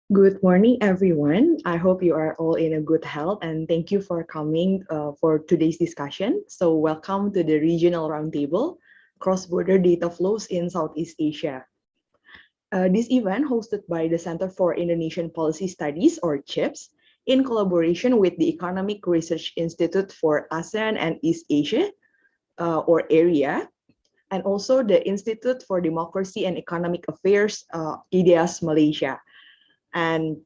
Good morning, everyone. I hope you are all in a good health and thank you for coming for today's discussion. So, welcome to the Regional Roundtable Cross-Border Data Flows in Southeast Asia. This event, hosted by the Center for Indonesian Policy Studies, or CIPS, in collaboration with the Economic Research Institute for ASEAN and East Asia, or AREA, and also the Institute for Democracy and Economic Affairs, IDEAS Malaysia. And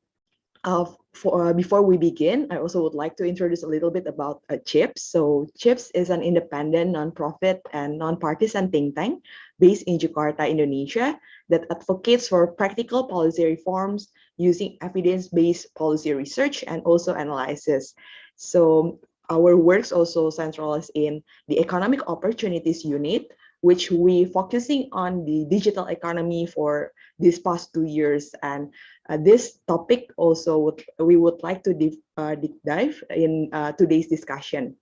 before we begin, I also would like to introduce a little bit about CHIPS. So CHIPS is an independent, nonprofit, and nonpartisan think tank based in Jakarta, Indonesia, that advocates for practical policy reforms using evidence-based policy research and also analysis. So our works also centralized in the Economic Opportunities Unit, which we focusing on the digital economy for these past 2 years. And this topic also we would like to deep dive in today's discussion.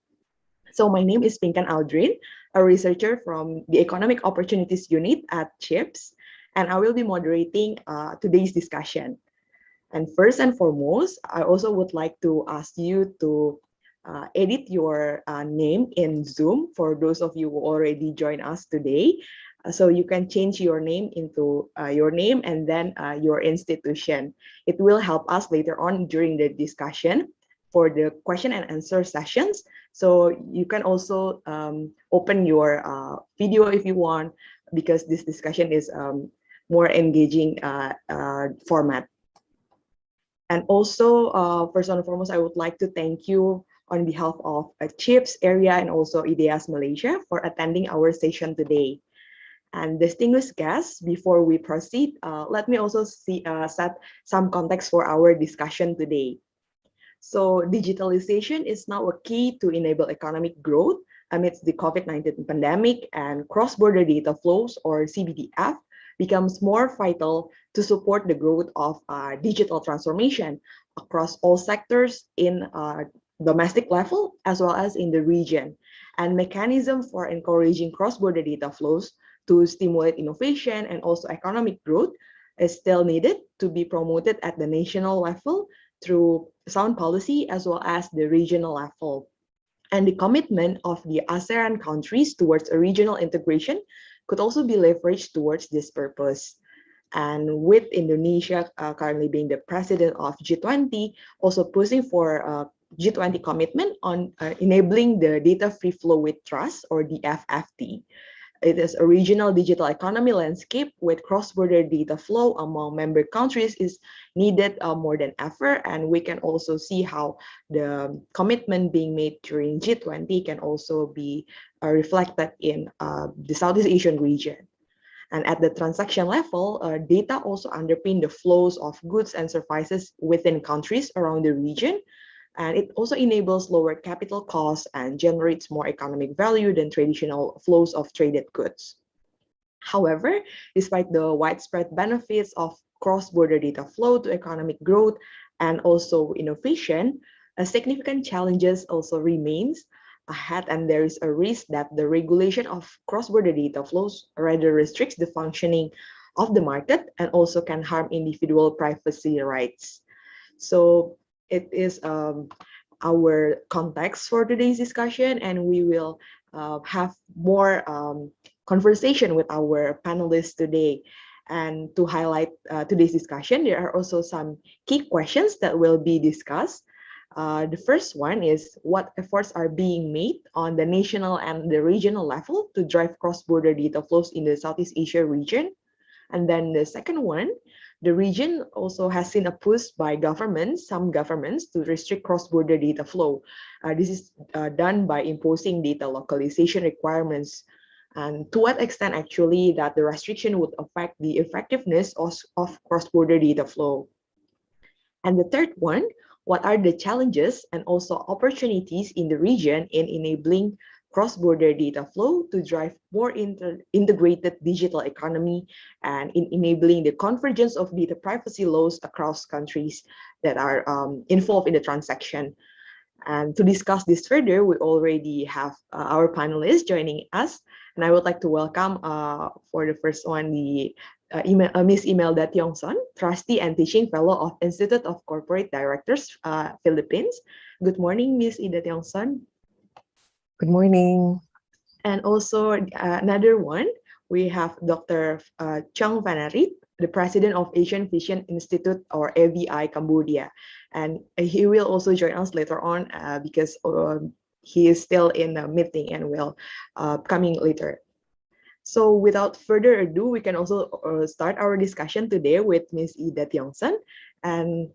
So my name is Pinkan Aldrin, a researcher from the Economic Opportunities Unit at CHIPS, and I will be moderating today's discussion. And first and foremost, I also would like to ask you to edit your name in Zoom for those of you who already joined us today. So you can change your name into your name and then your institution. It will help us later on during the discussion for the question and answer sessions. So you can also open your video if you want, because this discussion is more engaging format. And also, first and foremost, I would like to thank you on behalf of CHIPS area and also IDEAS Malaysia for attending our session today. And distinguished guests, before we proceed, let me also set some context for our discussion today. So digitalization is now a key to enable economic growth amidst the COVID-19 pandemic, and cross-border data flows, or CBDF, becomes more vital to support the growth of digital transformation across all sectors in domestic level as well as in the region. And mechanism for encouraging cross-border data flows to stimulate innovation and also economic growth is still needed to be promoted at the national level through sound policy as well as the regional level. And the commitment of the ASEAN countries towards a regional integration could also be leveraged towards this purpose. And with Indonesia currently being the president of G20, also pushing for G20 commitment on enabling the data free flow with trust, or the FFT. It is a regional digital economy landscape with cross-border data flow among member countries is needed more than ever. And we can also see how the commitment being made during G20 can also be reflected in the Southeast Asian region. And at the transaction level, data also underpin the flows of goods and services within countries around the region. And it also enables lower capital costs and generates more economic value than traditional flows of traded goods. However, despite the widespread benefits of cross-border data flow to economic growth and also innovation, significant challenges also remains ahead, and there is a risk that the regulation of cross-border data flows rather restricts the functioning of the market and also can harm individual privacy rights. So it is our context for today's discussion, and we will have more conversation with our panelists today. And to highlight today's discussion, there are also some key questions that will be discussed. The first one is, what efforts are being made on the national and the regional level to drive cross-border data flows in the Southeast Asia region? And then the second one, the region also has seen a push by governments, some governments, to restrict cross-border data flow. This is done by imposing data localization requirements. And to what extent actually that the restriction would affect the effectiveness of cross-border data flow? And the third one, what are the challenges and also opportunities in the region in enabling cross-border data flow to drive more integrated digital economy and in enabling the convergence of data privacy laws across countries that are involved in the transaction? And to discuss this further, we already have our panelists joining us. And I would like to welcome for the first one, the Ms. Imelda Tiongson, Trustee and Teaching Fellow of Institute of Corporate Directors, Philippines. Good morning, Ms. Ida Tiongson. Good morning. And also another one, we have Dr. Chang Vanarit, the President of Asian Vision Institute, or AVI Cambodia. And he will also join us later on because he is still in a meeting and will coming later. So without further ado, we can also start our discussion today with Ms. Ida Tiongson. And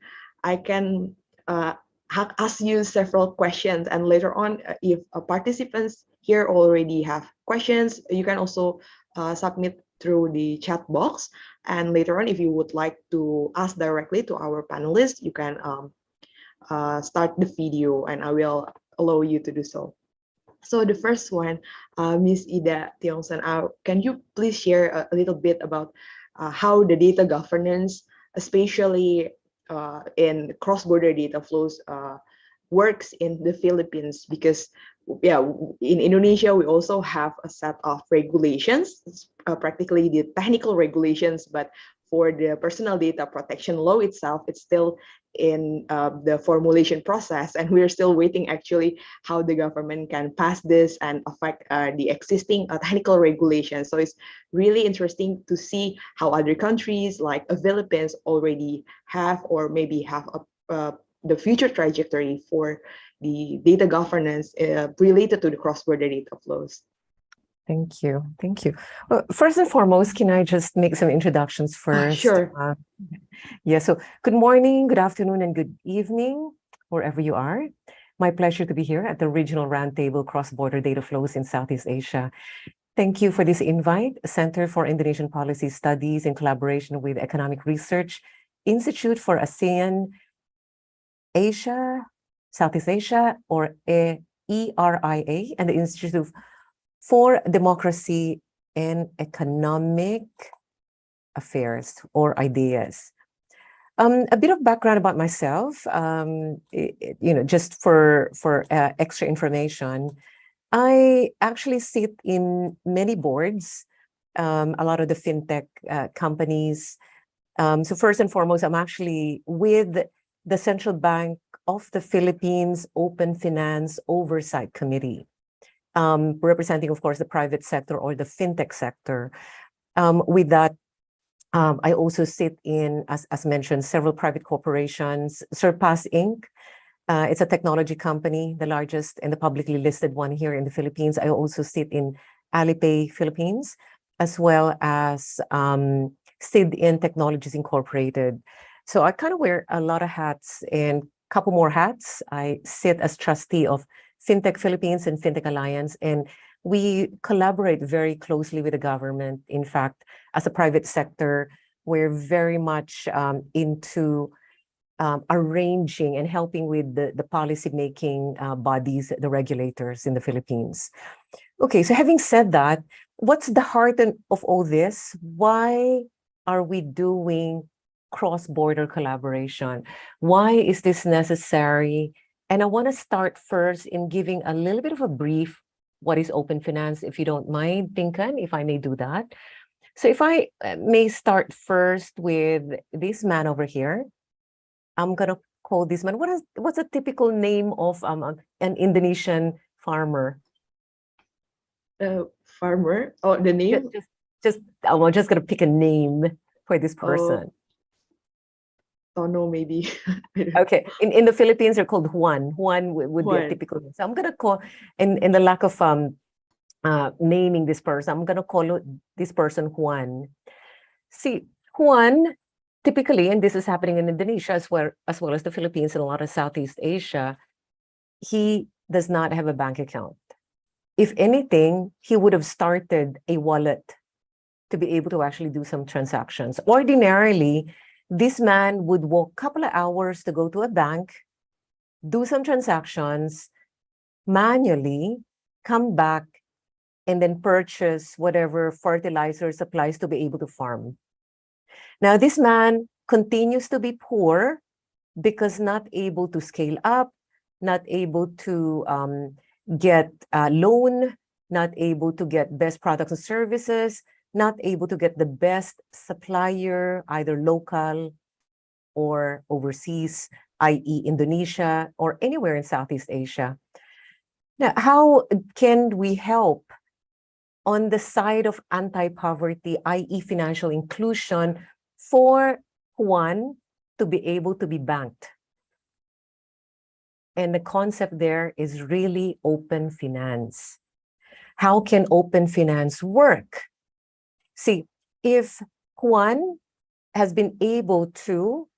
I can ask you several questions. And later on, if participants here already have questions, you can also submit through the chat box. And later on, if you would like to ask directly to our panelists, you can start the video and I will allow you to do so. So the first one, Ms. Ida Tiongson, can you please share a little bit about how the data governance, especially in cross-border data flows, works in the Philippines? Because yeah, in Indonesia, we also have a set of regulations, practically the technical regulations, but for the personal data protection law itself, it's still in the formulation process, and we're still waiting actually how the government can pass this and affect the existing technical regulations. So it's really interesting to see how other countries like the Philippines already have or maybe have the future trajectory for the data governance related to the cross-border data flows. Thank you. Thank you. Well, first and foremost, can I just make some introductions first? Sure. Yeah, so good morning, good afternoon, and good evening, wherever you are. My pleasure to be here at the Regional Roundtable Cross-Border Data Flows in Southeast Asia. Thank you for this invite, Center for Indonesian Policy Studies in collaboration with Economic Research Institute for ASEAN, Asia, Southeast Asia, or ERIA, and the Institute for Democracy and Economic Affairs, or IDEAS. A bit of background about myself, just for extra information. I actually sit in many boards, a lot of the fintech companies. So first and foremost, I'm actually with the Central Bank of the Philippines Open Finance Oversight Committee, representing, of course, the private sector or the fintech sector. With that, I also sit in, as mentioned, several private corporations. Surpass Inc. It's a technology company, the largest and the publicly listed one here in the Philippines. I also sit in Alipay Philippines, as well as sit in Technologies Incorporated. So I kind of wear a lot of hats and a couple more hats. I sit as trustee of Fintech Philippines and Fintech Alliance, and we collaborate very closely with the government. In fact, as a private sector, we're very much into arranging and helping with the policy-making bodies, the regulators in the Philippines. Okay, so having said that, what's the heart of all this? Why are we doing cross-border collaboration? Why is this necessary? And I want to start first in giving a little bit of a brief, what is open finance, if you don't mind, Pinkan, if I may do that. So if I may start first with this man over here, I'm going to call this man, what's a typical name of an Indonesian farmer? Farmer? Oh, the name? I'm just going to pick a name for this person. Oh no, maybe. Okay, in the Philippines, they're called Juan. Juan would be a typical name. So I'm going to call, in the lack of naming this person, I'm going to call this person Juan. See, Juan, typically, and this is happening in Indonesia as well as the Philippines and a lot of Southeast Asia, he does not have a bank account. If anything, he would have started a wallet to be able to actually do some transactions. Ordinarily, this man would walk a couple of hours to go to a bank, do some transactions, manually, come back, and then purchase whatever fertilizer supplies to be able to farm. Now, this man continues to be poor because not able to scale up, not able to get a loan, not able to get best products and services, not able to get the best supplier, either local or overseas, i.e. Indonesia or anywhere in Southeast Asia. Now, how can we help on the side of anti-poverty, i.e. financial inclusion, for Juan to be able to be banked? And the concept there is really open finance. How can open finance work? See, if Juan has been able to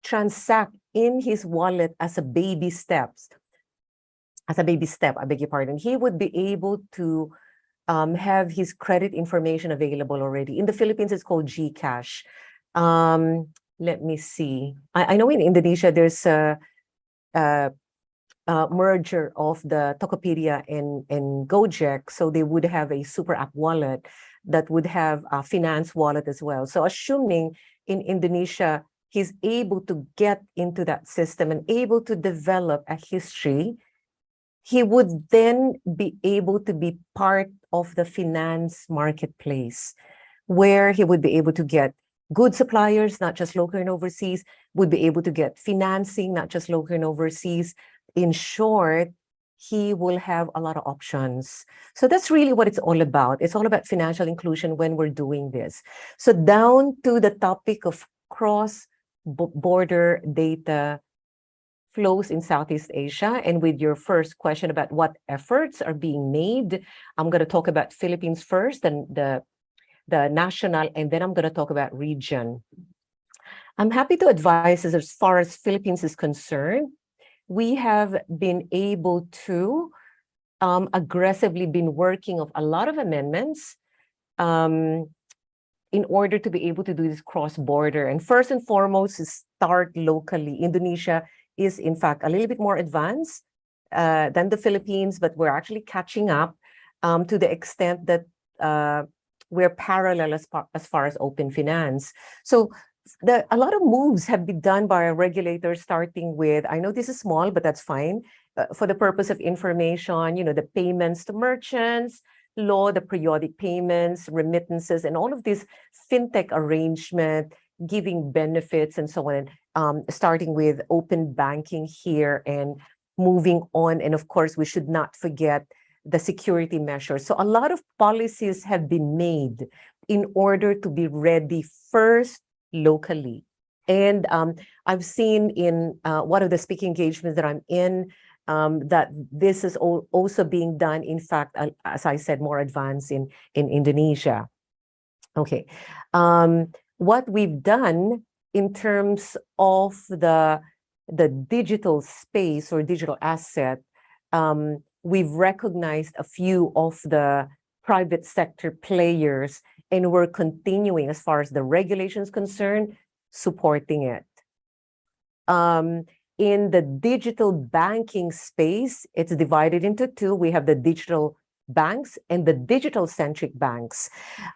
transact in his wallet as a baby step, I beg your pardon, he would be able to have his credit information available already. In the Philippines, it's called GCash. Let me see. I know in Indonesia, there's a merger of the Tokopedia and Gojek, so they would have a super app wallet that would have a finance wallet as well. So assuming in Indonesia, he's able to get into that system and able to develop a history, he would then be able to be part of the finance marketplace, where he would be able to get good suppliers, not just local and overseas, would be able to get financing, not just local and overseas. In short, he will have a lot of options. So that's really what it's all about. It's all about financial inclusion when we're doing this. So down to the topic of cross-border data flows in Southeast Asia. And with your first question about what efforts are being made, I'm going to talk about Philippines first, and the national, and then I'm going to talk about region. I'm happy to advise, as far as Philippines is concerned, we have been able to aggressively been working of a lot of amendments in order to be able to do this cross-border. And first and foremost is start locally. Indonesia is in fact a little bit more advanced than the Philippines, but we're actually catching up to the extent that we're parallel as far as open finance. So a lot of moves have been done by our regulators, starting with, I know this is small, but that's fine, for the purpose of information, the payments to merchants, law, the periodic payments, remittances, and all of this fintech arrangement, giving benefits and so on, starting with open banking here and moving on. And of course, we should not forget the security measures. So a lot of policies have been made in order to be ready first locally. And I've seen in one of the speaking engagements that I'm in, that this is also being done, in fact, as I said, more advanced in Indonesia. Okay. What we've done in terms of the digital space or digital asset, we've recognized a few of the private sector players, and we're continuing, as far as the regulation is concerned, supporting it. In the digital banking space, it's divided into two. We have the digital banks and the digital-centric banks.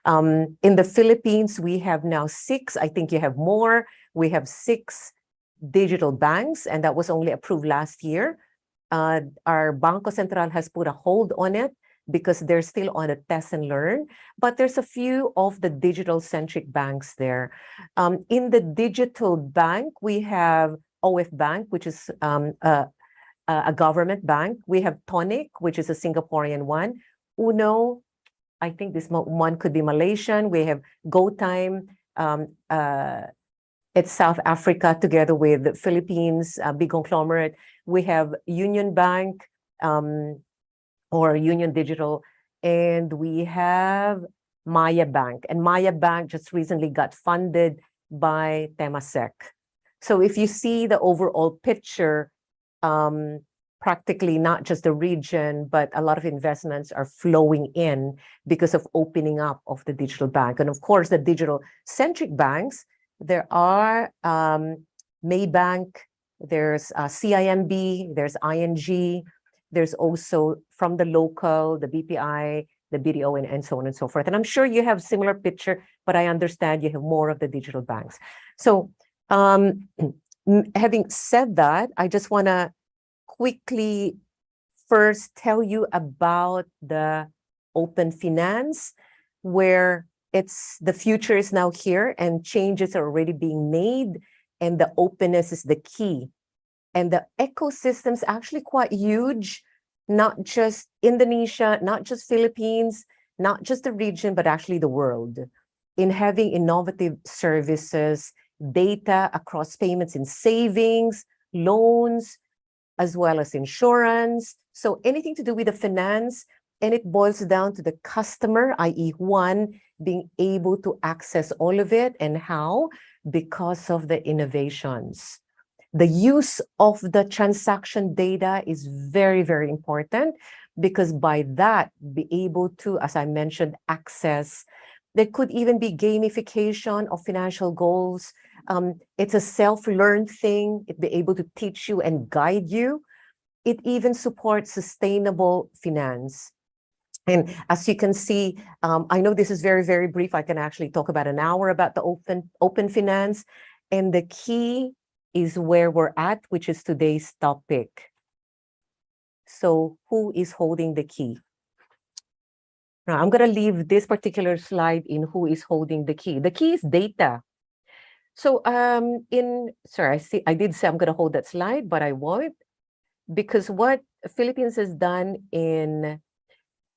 In the Philippines, we have now 6. I think you have more. We have 6 digital banks, and that was only approved last year. Our Banco Central has put a hold on it because they're still on a test and learn, but there's a few of the digital-centric banks there. In the digital bank, we have OF Bank, which is a government bank. We have Tonic, which is a Singaporean one. Uno, I think this one could be Malaysian. We have GoTime. It's South Africa, together with the Philippines, big conglomerate. We have Union Bank, or Union Digital, and we have Maya Bank. And Maya Bank just recently got funded by Temasek. So if you see the overall picture, practically not just the region, but a lot of investments are flowing in because of opening up of the digital bank. And of course, the digital-centric banks, there are Maybank, there's CIMB, there's ING, there's also from the local, the BPI, the BDO, and so on and so forth. And I'm sure you have similar picture, but I understand you have more of the digital banks. So having said that, I just want to quickly first tell you about the open finance, where the future is now here and changes are already being made, and the openness is the key. And the ecosystem's actually quite huge, not just Indonesia, not just Philippines, not just the region, but actually the world, in having innovative services, data across payments in savings, loans, as well as insurance. So anything to do with the finance, and it boils down to the customer, i.e. one being able to access all of it. And how? Because of the innovations. The use of the transaction data is very, very important, because by that, be able to, as I mentioned, access. There could even be gamification of financial goals. It's a self-learned thing. It be able to teach you and guide you. It even supports sustainable finance. And as you can see, I know this is very, very brief. I can actually talk about an hour about the open finance. And the key is where we're at, which is today's topic. So who is holding the key? Now, I'm going to leave this particular slide in who is holding the key. The key is data. So I did say I'm going to hold that slide, but I won't, because what Philippines has done in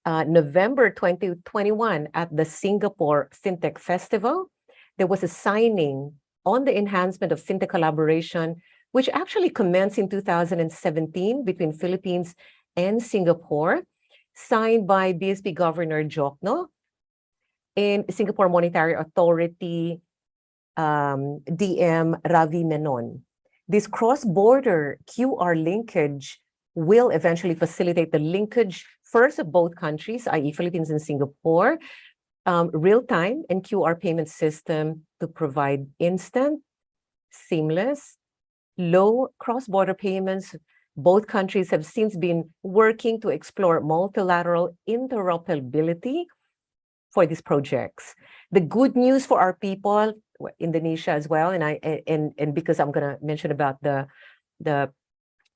November 2021 at the Singapore FinTech Festival, there was a signing on the enhancement of FinTech collaboration, which actually commenced in 2017 between Philippines and Singapore, signed by BSP Governor Jokno and Singapore Monetary Authority DM Ravi Menon. This cross-border QR linkage will eventually facilitate the linkage first of both countries, i.e. Philippines and Singapore, real-time and QR payment system to provide instant, seamless, low cross-border payments. Both countries have since been working to explore multilateral interoperability for these projects. The good news for our people, Indonesia as well, and because I'm going to mention about the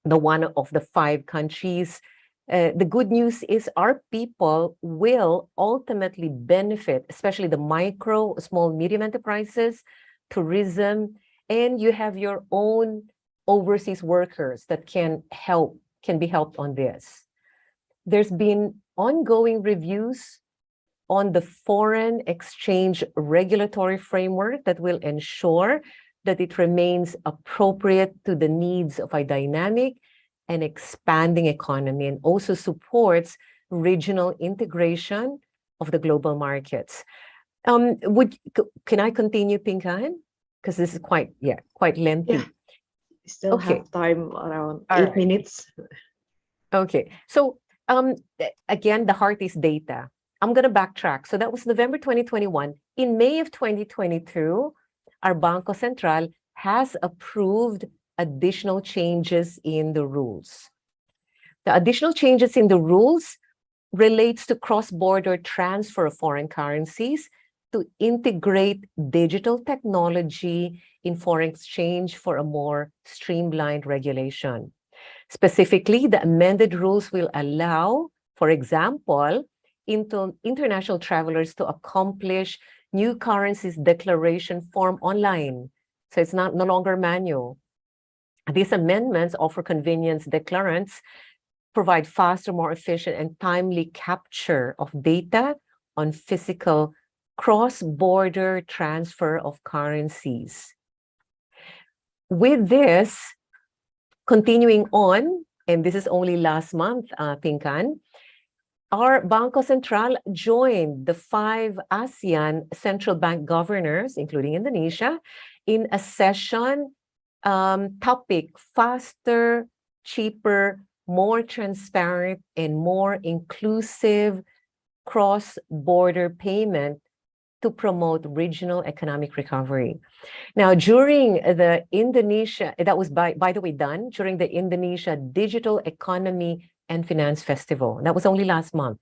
one of the 5 countries, the good news is our people will ultimately benefit, especially the micro, small, medium enterprises, tourism, and you have your own overseas workers that can be helped on this. There's been ongoing reviews on the foreign exchange regulatory framework that will ensure that it remains appropriate to the needs of a dynamic and expanding economy, and also supports regional integration of the global markets. Can I continue, Pinkan? Because this is quite lengthy. Yeah, still have time around 8 minutes. Okay, so again, the heart is data. I'm going to backtrack. So that was November 2021. In May of 2022, our Banco Central has approved additional changes in the rules. The additional changes in the rules relates to cross-border transfer of foreign currencies to integrate digital technology in foreign exchange for a more streamlined regulation. Specifically, the amended rules will allow, for example, international travelers to accomplish new currencies declaration form online. So it's no longer manual. These amendments offer convenience declarants, provide faster, more efficient, and timely capture of data on physical cross-border transfer of currencies. With this, continuing on, and this is only last month, Pinkan, our Banco Central joined the 5 ASEAN central bank governors, including Indonesia, in a session topic: faster, cheaper, more transparent, and more inclusive cross-border payment to promote regional economic recovery. Now, during the Indonesia, that was by the way done during the Indonesia Digital Economy and Finance Festival. That was only last month.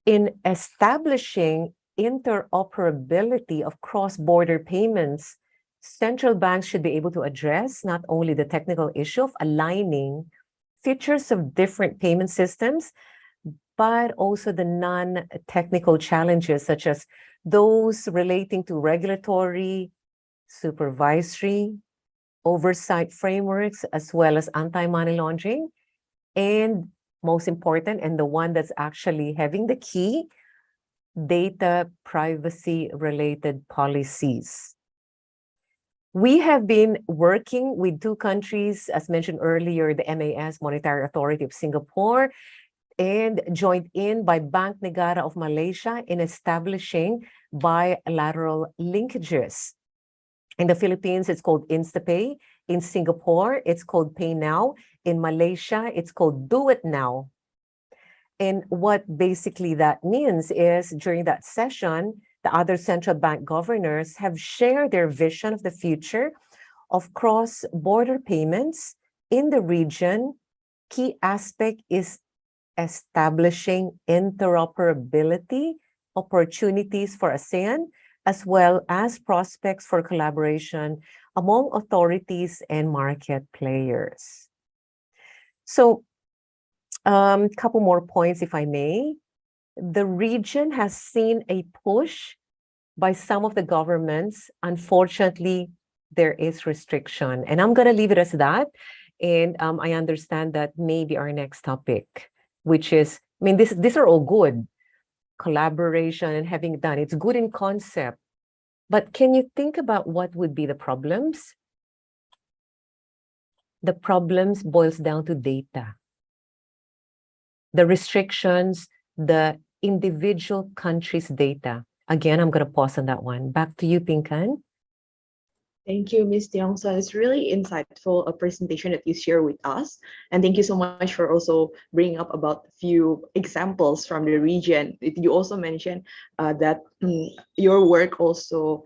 In establishing interoperability of cross-border payments, central banks should be able to address not only the technical issue of aligning features of different payment systems, but also the non-technical challenges, such as those relating to regulatory, supervisory, oversight frameworks, as well as anti-money laundering, and most important, and the one that's actually having the key, data privacy-related policies. We have been working with two countries, as mentioned earlier, the MAS, Monetary Authority of Singapore, and joined in by Bank Negara of Malaysia in establishing bilateral linkages. In the Philippines, it's called InstaPay. In Singapore, it's called Pay Now. In Malaysia, it's called Do It Now. And what basically that means is during that session, the other central bank governors have shared their vision of the future of cross-border payments in the region. Key aspect is establishing interoperability opportunities for ASEAN, as well as prospects for collaboration among authorities and market players. So, couple more points, if I may. The region has seen a push by some of the governments. Unfortunately, there is restriction. And I'm going to leave it as that. And I understand that maybe our next topic, which is, I mean, these are all good. Collaboration and having done, it's good in concept. But can you think about what would be the problems? The problems boils down to data. The restrictions, the individual country's data. Again, I'm going to pause on that one. Back to you, Pinkan. Thank you, Ms. Tiongson. It's really insightful presentation that you share with us. And thank you so much for also bringing up about a few examples from the region. You also mentioned that your work also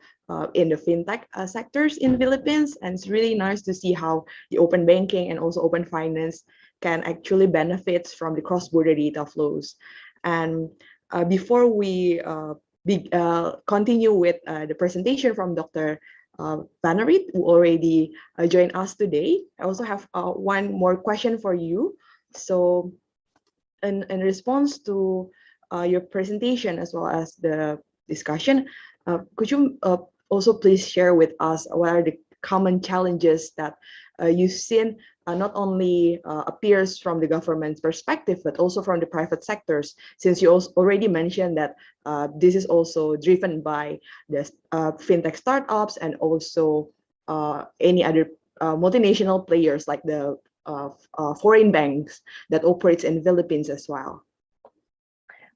in the fintech sectors in the Philippines. And it's really nice to see how the open banking and also open finance can actually benefit from the cross-border data flows. And before we continue with the presentation from Dr. Vanarit, who already joined us today, I also have one more question for you. So in response to your presentation as well as the discussion, could you also please share with us what are the common challenges that you've seen not only appears from the government's perspective, but also from the private sectors, since you also already mentioned that this is also driven by the fintech startups and also any other multinational players like the foreign banks that operates in the Philippines as well.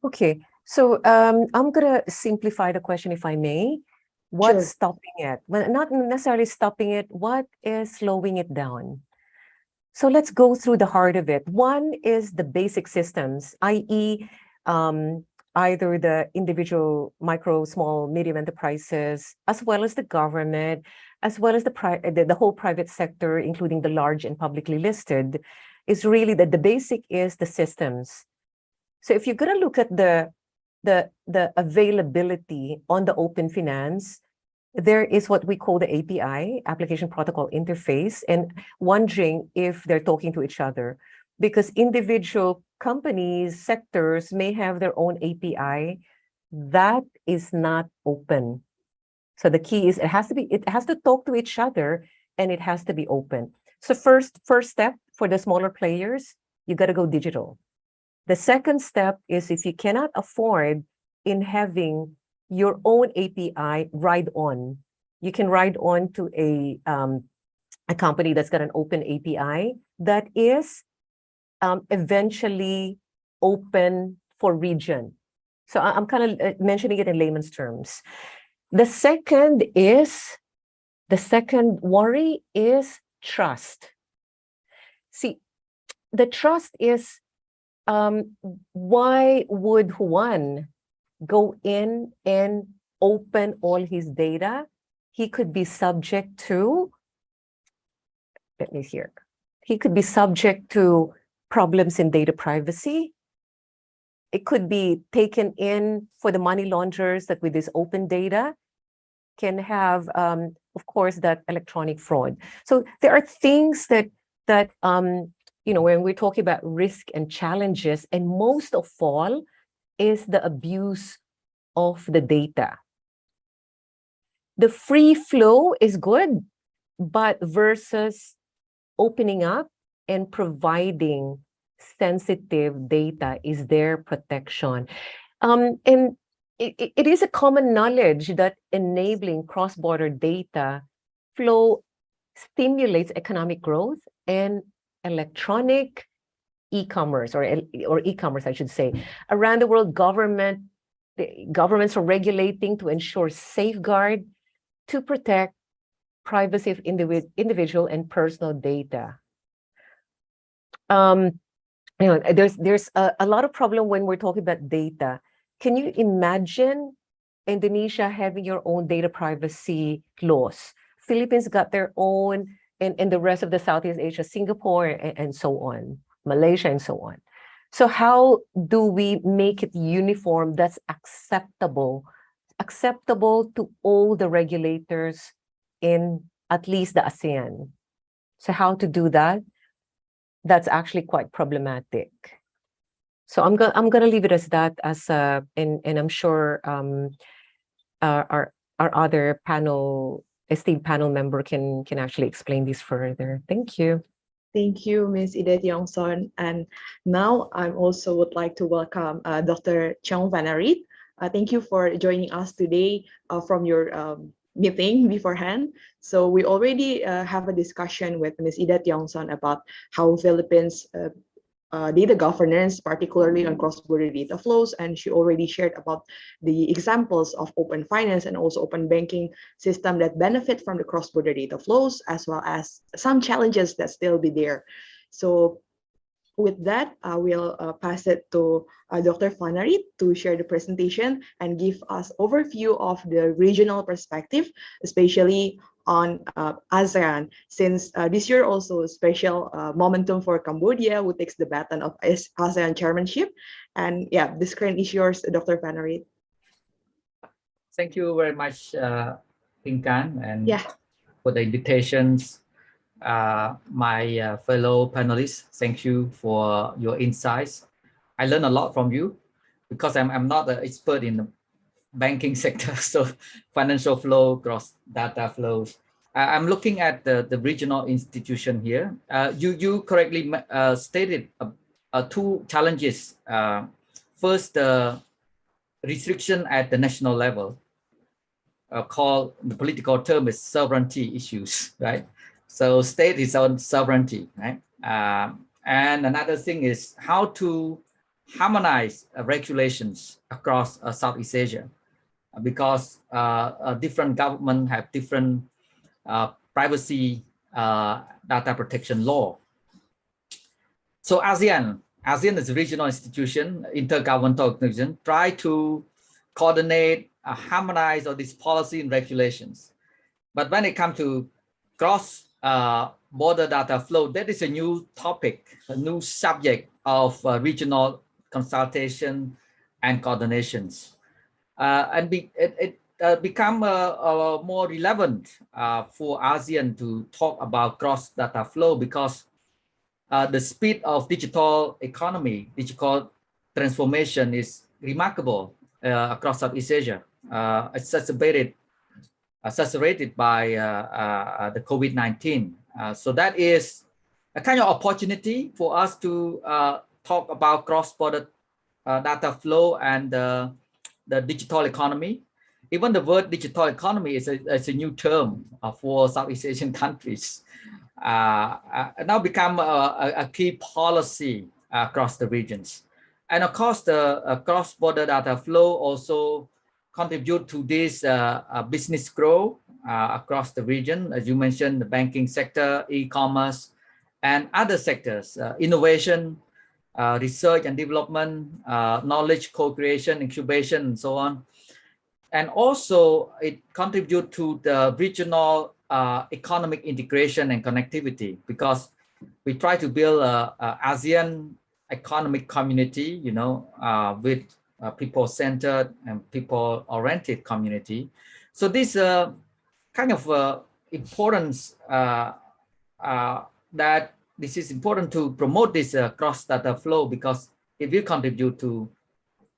Okay, so I'm going to simplify the question, if I may. What's stopping it? Well, not necessarily stopping it. What is slowing it down? So let's go through the heart of it. One is the basic systems, i.e., either the individual micro, small, medium enterprises, as well as the government, as well as the whole private sector, including the large and publicly listed, is really that the basic is the systems. So if you're going to look at the availability on the open finance, there is what we call the API, Application Protocol Interface, and wondering if they're talking to each other, because individual companies, sectors may have their own API that is not open. So the key is it has to talk to each other, and it has to be open. So first step for the smaller players, you got to go digital. The second step is if you cannot afford in having your own API, ride on. You can ride on to a company that's got an open API that is eventually open for region. So I'm kind of mentioning it in layman's terms. The second worry is trust. See, the trust is, why would one go in and open all his data? He could be subject to, he could be subject to problems in data privacy. It could be taken in for the money launderers that with this open data can have, of course, that electronic fraud. So there are things that when we're talking about risk and challenges, and most of all is the abuse of the data. The free flow is good, but versus opening up and providing sensitive data is their protection. And it is a common knowledge that enabling cross-border data flow stimulates economic growth, and electronic e-commerce or e-commerce, I should say, around the world, governments are regulating to ensure safeguard to protect privacy of individual and personal data. There's a lot of problem when we're talking about data. Can you imagine Indonesia having your own data privacy laws? Philippines got their own, and the rest of the Southeast Asia, Singapore, and so on, Malaysia, and so on. So how do we make it uniform that's acceptable to all the regulators in at least the ASEAN? So how to do that? That's actually quite problematic. So I'm gonna leave it as that, and I'm sure our other esteemed panel member can actually explain this further. Thank you. Thank you, Ms. Ida Tiongson. And now I also would like to welcome Dr. Chong Vanarit. Thank you for joining us today from your meeting beforehand. So we already have a discussion with Ms. Ida Tiongson about how Philippines data governance, particularly on cross-border data flows, and she already shared about the examples of open finance and also open banking system that benefit from the cross-border data flows, as well as some challenges that still be there. So with that, I will pass it to Dr. Fanarit to share the presentation and give us overview of the regional perspective, especially on ASEAN, since this year also a special momentum for Cambodia, who takes the baton of ASEAN chairmanship. And yeah, the screen is yours, Dr. Fanarit. Thank you very much, Pinkan, and for the invitations. My fellow panelists, thank you for your insights. I learned a lot from you because I'm not an expert in the banking sector, so financial flow, cross data flows. I'm looking at the regional institution here. You correctly stated two challenges. First, restriction at the national level, called the political term is sovereignty issues, right? So state is on sovereignty, right? And another thing is how to harmonize regulations across Southeast Asia, because different governments have different privacy data protection law. So ASEAN is a regional institution, intergovernmental organization, try to coordinate, harmonize all these policy and regulations. But when it comes to cross border data flow, that is a new topic, a new subject of regional consultation and coordinations. And it become more relevant for ASEAN to talk about cross data flow, because the speed of digital economy, digital transformation is remarkable across Southeast Asia, exacerbated by the COVID-19. So that is a kind of opportunity for us to talk about cross-border data flow and the digital economy. Even the word digital economy is a new term for Southeast Asian countries. Now become a key policy across the regions. And of course, the cross-border data flow also contribute to this business growth across the region. As you mentioned, the banking sector, e-commerce, and other sectors, innovation, research and development, knowledge co-creation, incubation, and so on. And also it contributes to the regional economic integration and connectivity, because we try to build a ASEAN economic community, with people-centered and people-oriented community. So this kind of importance that this is important to promote this cross-data flow because it will contribute to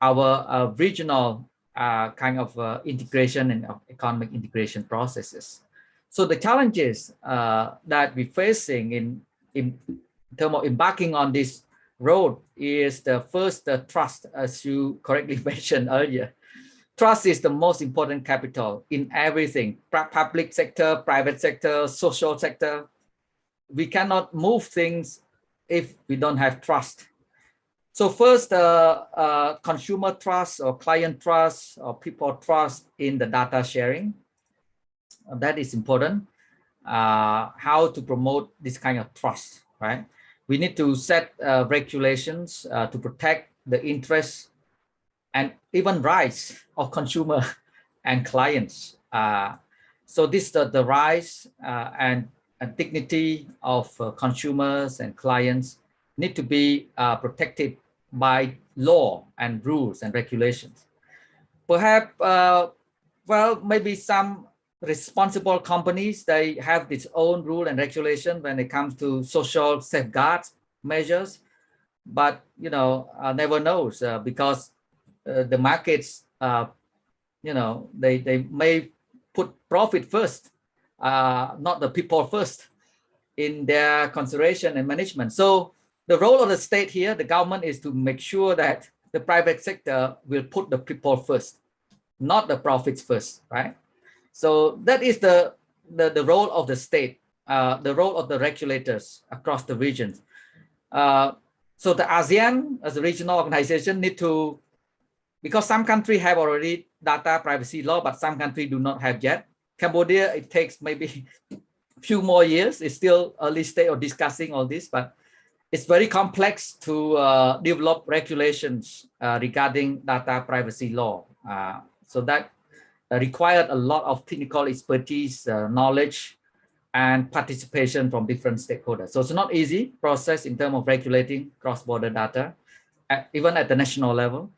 our regional kind of integration and economic integration processes. So the challenges that we're facing in terms of embarking on this road is the first, trust, as you correctly mentioned earlier. Trust is the most important capital in everything, public sector, private sector, social sector. We cannot move things if we don't have trust. So first, consumer trust or client trust or people trust in the data sharing. That is important. How to promote this kind of trust, right? We need to set regulations to protect the interests and even rights of consumer and clients. So this the rights and dignity of consumers and clients need to be protected by law and rules and regulations. Perhaps, well, maybe some responsible companies, they have its own rule and regulation when it comes to social safeguards measures, but never knows because the markets, they may put profit first, not the people first in their consideration and management. So the role of the state here, the government, is to make sure that the private sector will put the people first, not the profits first, right? So that is the role of the state, the role of the regulators across the regions. So the ASEAN as a regional organization need to, because some countries have already data privacy law, but some countries do not have yet. Cambodia, it takes maybe a few more years. It's still early stage of discussing all this, but it's very complex to develop regulations regarding data privacy law. So that required a lot of technical expertise, knowledge, and participation from different stakeholders. So it's not easy process in terms of regulating cross-border data, even at the national level.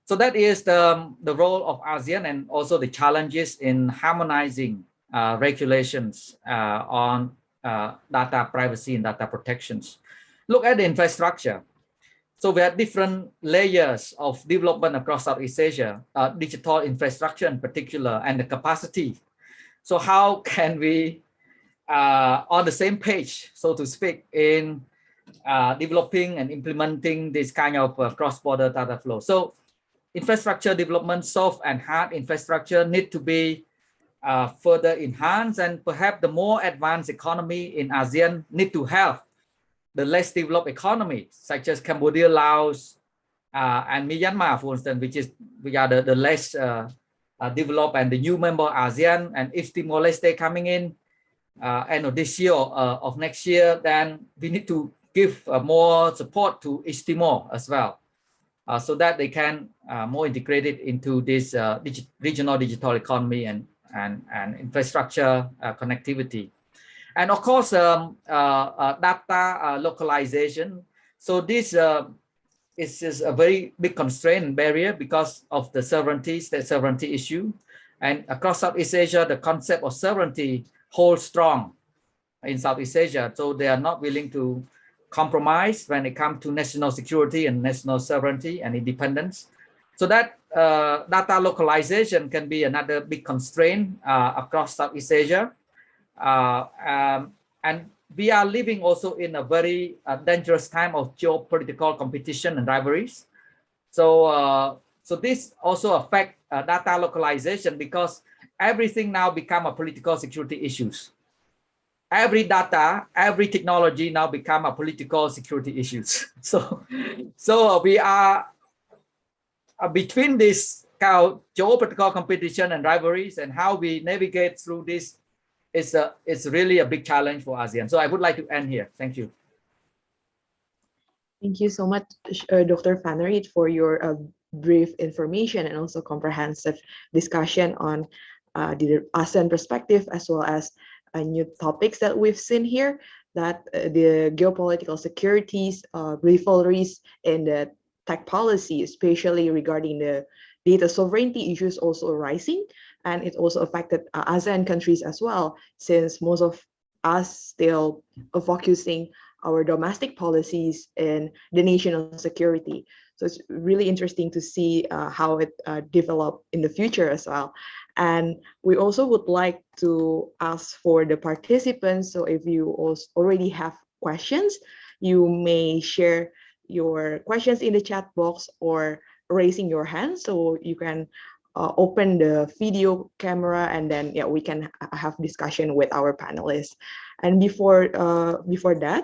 So that is the role of ASEAN and also the challenges in harmonizing regulations on data privacy and data protections. Look at the infrastructure. So we have different layers of development across Southeast Asia, digital infrastructure in particular, and the capacity. So how can we, on the same page, so to speak, in developing and implementing this kind of cross-border data flow? So infrastructure development, soft and hard infrastructure need to be further enhanced, and perhaps the more advanced economy in ASEAN need to help the less developed economy, such as Cambodia, Laos, and Myanmar, for instance, which are the less developed and the new member ASEAN. And if Timor-Leste coming in end of this year or of next year, then we need to give more support to East Timor as well, so that they can more integrated into this regional digital economy and infrastructure connectivity. And of course, data localization. So this is a very big constraint and barrier because of the state sovereignty issue. And across Southeast Asia, the concept of sovereignty holds strong in Southeast Asia. So they are not willing to compromise when it comes to national security and national sovereignty and independence. So that data localization can be another big constraint across Southeast Asia. And we are living also in a very dangerous time of geopolitical competition and rivalries. So, so this also affects data localization because everything now become a political security issues. Every data, every technology now become a political security issues. So we are between this kind of geopolitical competition and rivalries, and how we navigate through this is really a big challenge for ASEAN. So I would like to end here. Thank you. Thank you so much, Dr. Van Riet, for your brief information and also comprehensive discussion on the ASEAN perspective, as well as new topics that we've seen here, that the geopolitical securities, rivalries in the tech policy, especially regarding the data sovereignty issues also arising. And it also affected ASEAN countries as well, since most of us still are focusing our domestic policies and the national security. So it's really interesting to see how it develop in the future as well. And we also would like to ask for the participants. So if you also already have questions, you may share your questions in the chat box or raising your hand so you can open the video camera, and then yeah, we can have discussion with our panelists. And before that,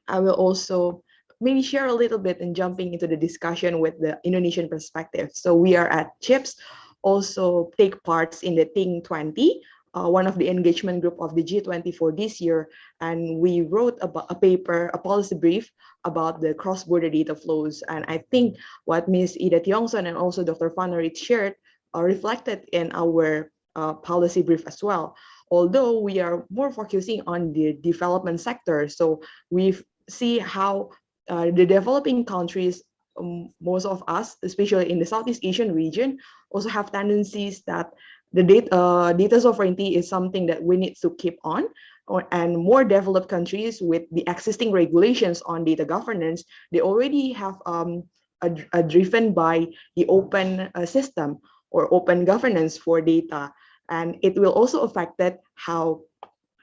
I will also maybe share a little bit and jumping into the discussion with the Indonesian perspective. So we are at CIPS, also take parts in the Think 20, one of the engagement group of the G20 for this year. And we wrote a paper, a policy brief about the cross-border data flows. And I think what Ms. Ida Tiongson and also Dr. Fanarit shared are reflected in our policy brief as well. Although we are more focusing on the development sector, so we see how the developing countries, most of us, especially in the Southeast Asian region, also have tendencies that the data sovereignty is something that we need to keep on. And more developed countries with the existing regulations on data governance, they already have driven by the open system or open governance for data. And it will also affect that how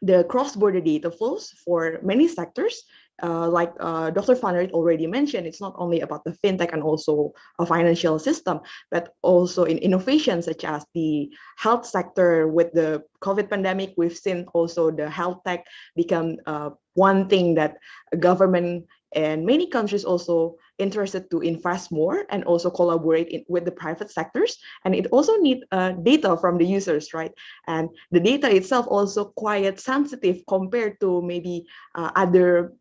the cross-border data flows for many sectors. Like Dr. Fanarit already mentioned, it's not only about the fintech and also a financial system, but also in innovation such as the health sector. With the COVID pandemic, we've seen also the health tech become one thing that government and many countries also interested to invest more and also collaborate with the private sectors. And it also need data from the users, right? And the data itself also quite sensitive compared to maybe other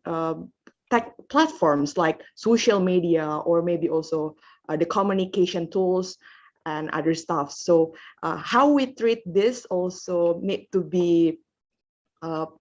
tech platforms like social media, or maybe also the communication tools and other stuff. So how we treat this also need to be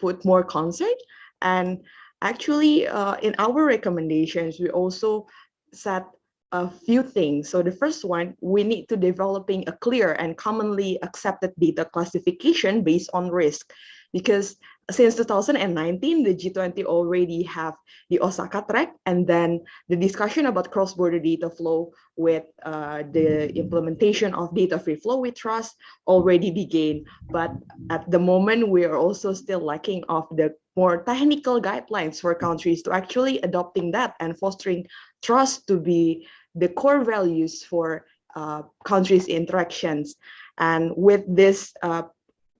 put more concern. And actually, in our recommendations, we also set a few things. So the first one, we need to developing a clear and commonly accepted data classification based on risk, because since 2019, the G20 already have the Osaka track, and then the discussion about cross-border data flow with the implementation of data-free flow with trust already began. But at the moment, we are also still lacking of the more technical guidelines for countries to actually adopting that and fostering trust to be the core values for countries' interactions. And with this,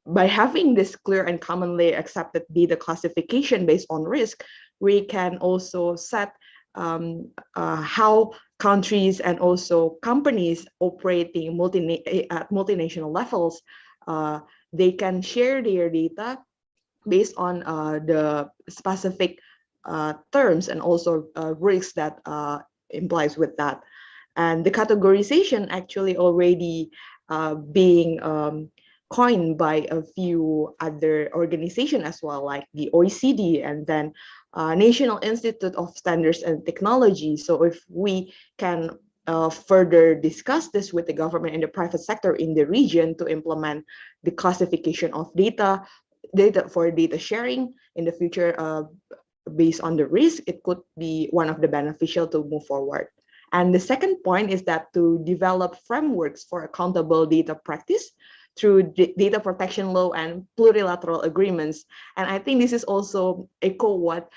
by having this clear and commonly accepted data classification based on risk, we can also set how countries and also companies operating at multinational levels, they can share their data based on the specific terms and also risks that implies with that. And the categorization actually already being coined by a few other organizations as well, like the OECD and then National Institute of Standards and Technology. So if we can further discuss this with the government and the private sector in the region to implement the classification of data for data sharing in the future based on the risk, it could be one of the beneficial to move forward. And the second point is that to develop frameworks for accountable data practice through data protection law and plurilateral agreements. And I think this is also echo what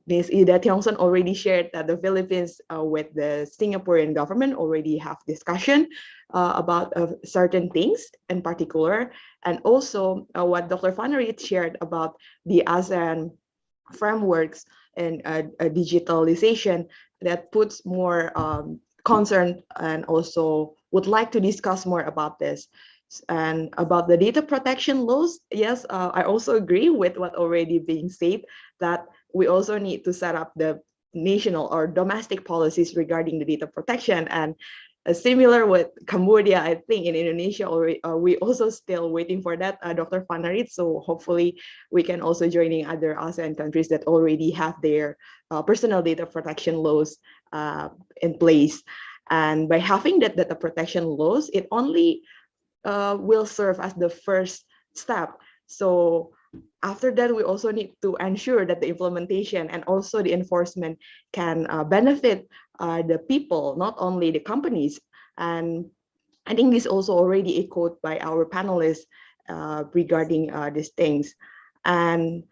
Ms. Ida Tiongson already shared, that the Philippines with the Singaporean government already have discussion about certain things in particular. And also what Dr. Fanarit shared about the ASEAN frameworks and digitalization that puts more concern, and also would like to discuss more about this. And about the data protection laws, yes, I also agree with what already being said, that we also need to set up the national or domestic policies regarding the data protection. And similar with Cambodia, I think in Indonesia already, we also still waiting for that, Dr. Fanarit. So hopefully we can also joining other ASEAN countries that already have their personal data protection laws in place. And by having that data protection laws, it only will serve as the first step. So After that, we also need to ensure that the implementation and also the enforcement can benefit the people, not only the companies. And I think this also already echoed by our panelists regarding these things. And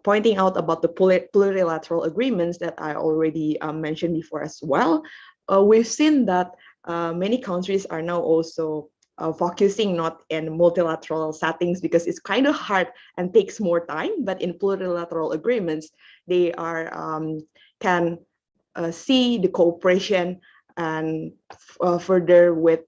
pointing out about the plurilateral agreements that I already mentioned before as well, we've seen that many countries are now also focusing not in multilateral settings because it's kind of hard and takes more time, but in plurilateral agreements, they are can see the cooperation and further with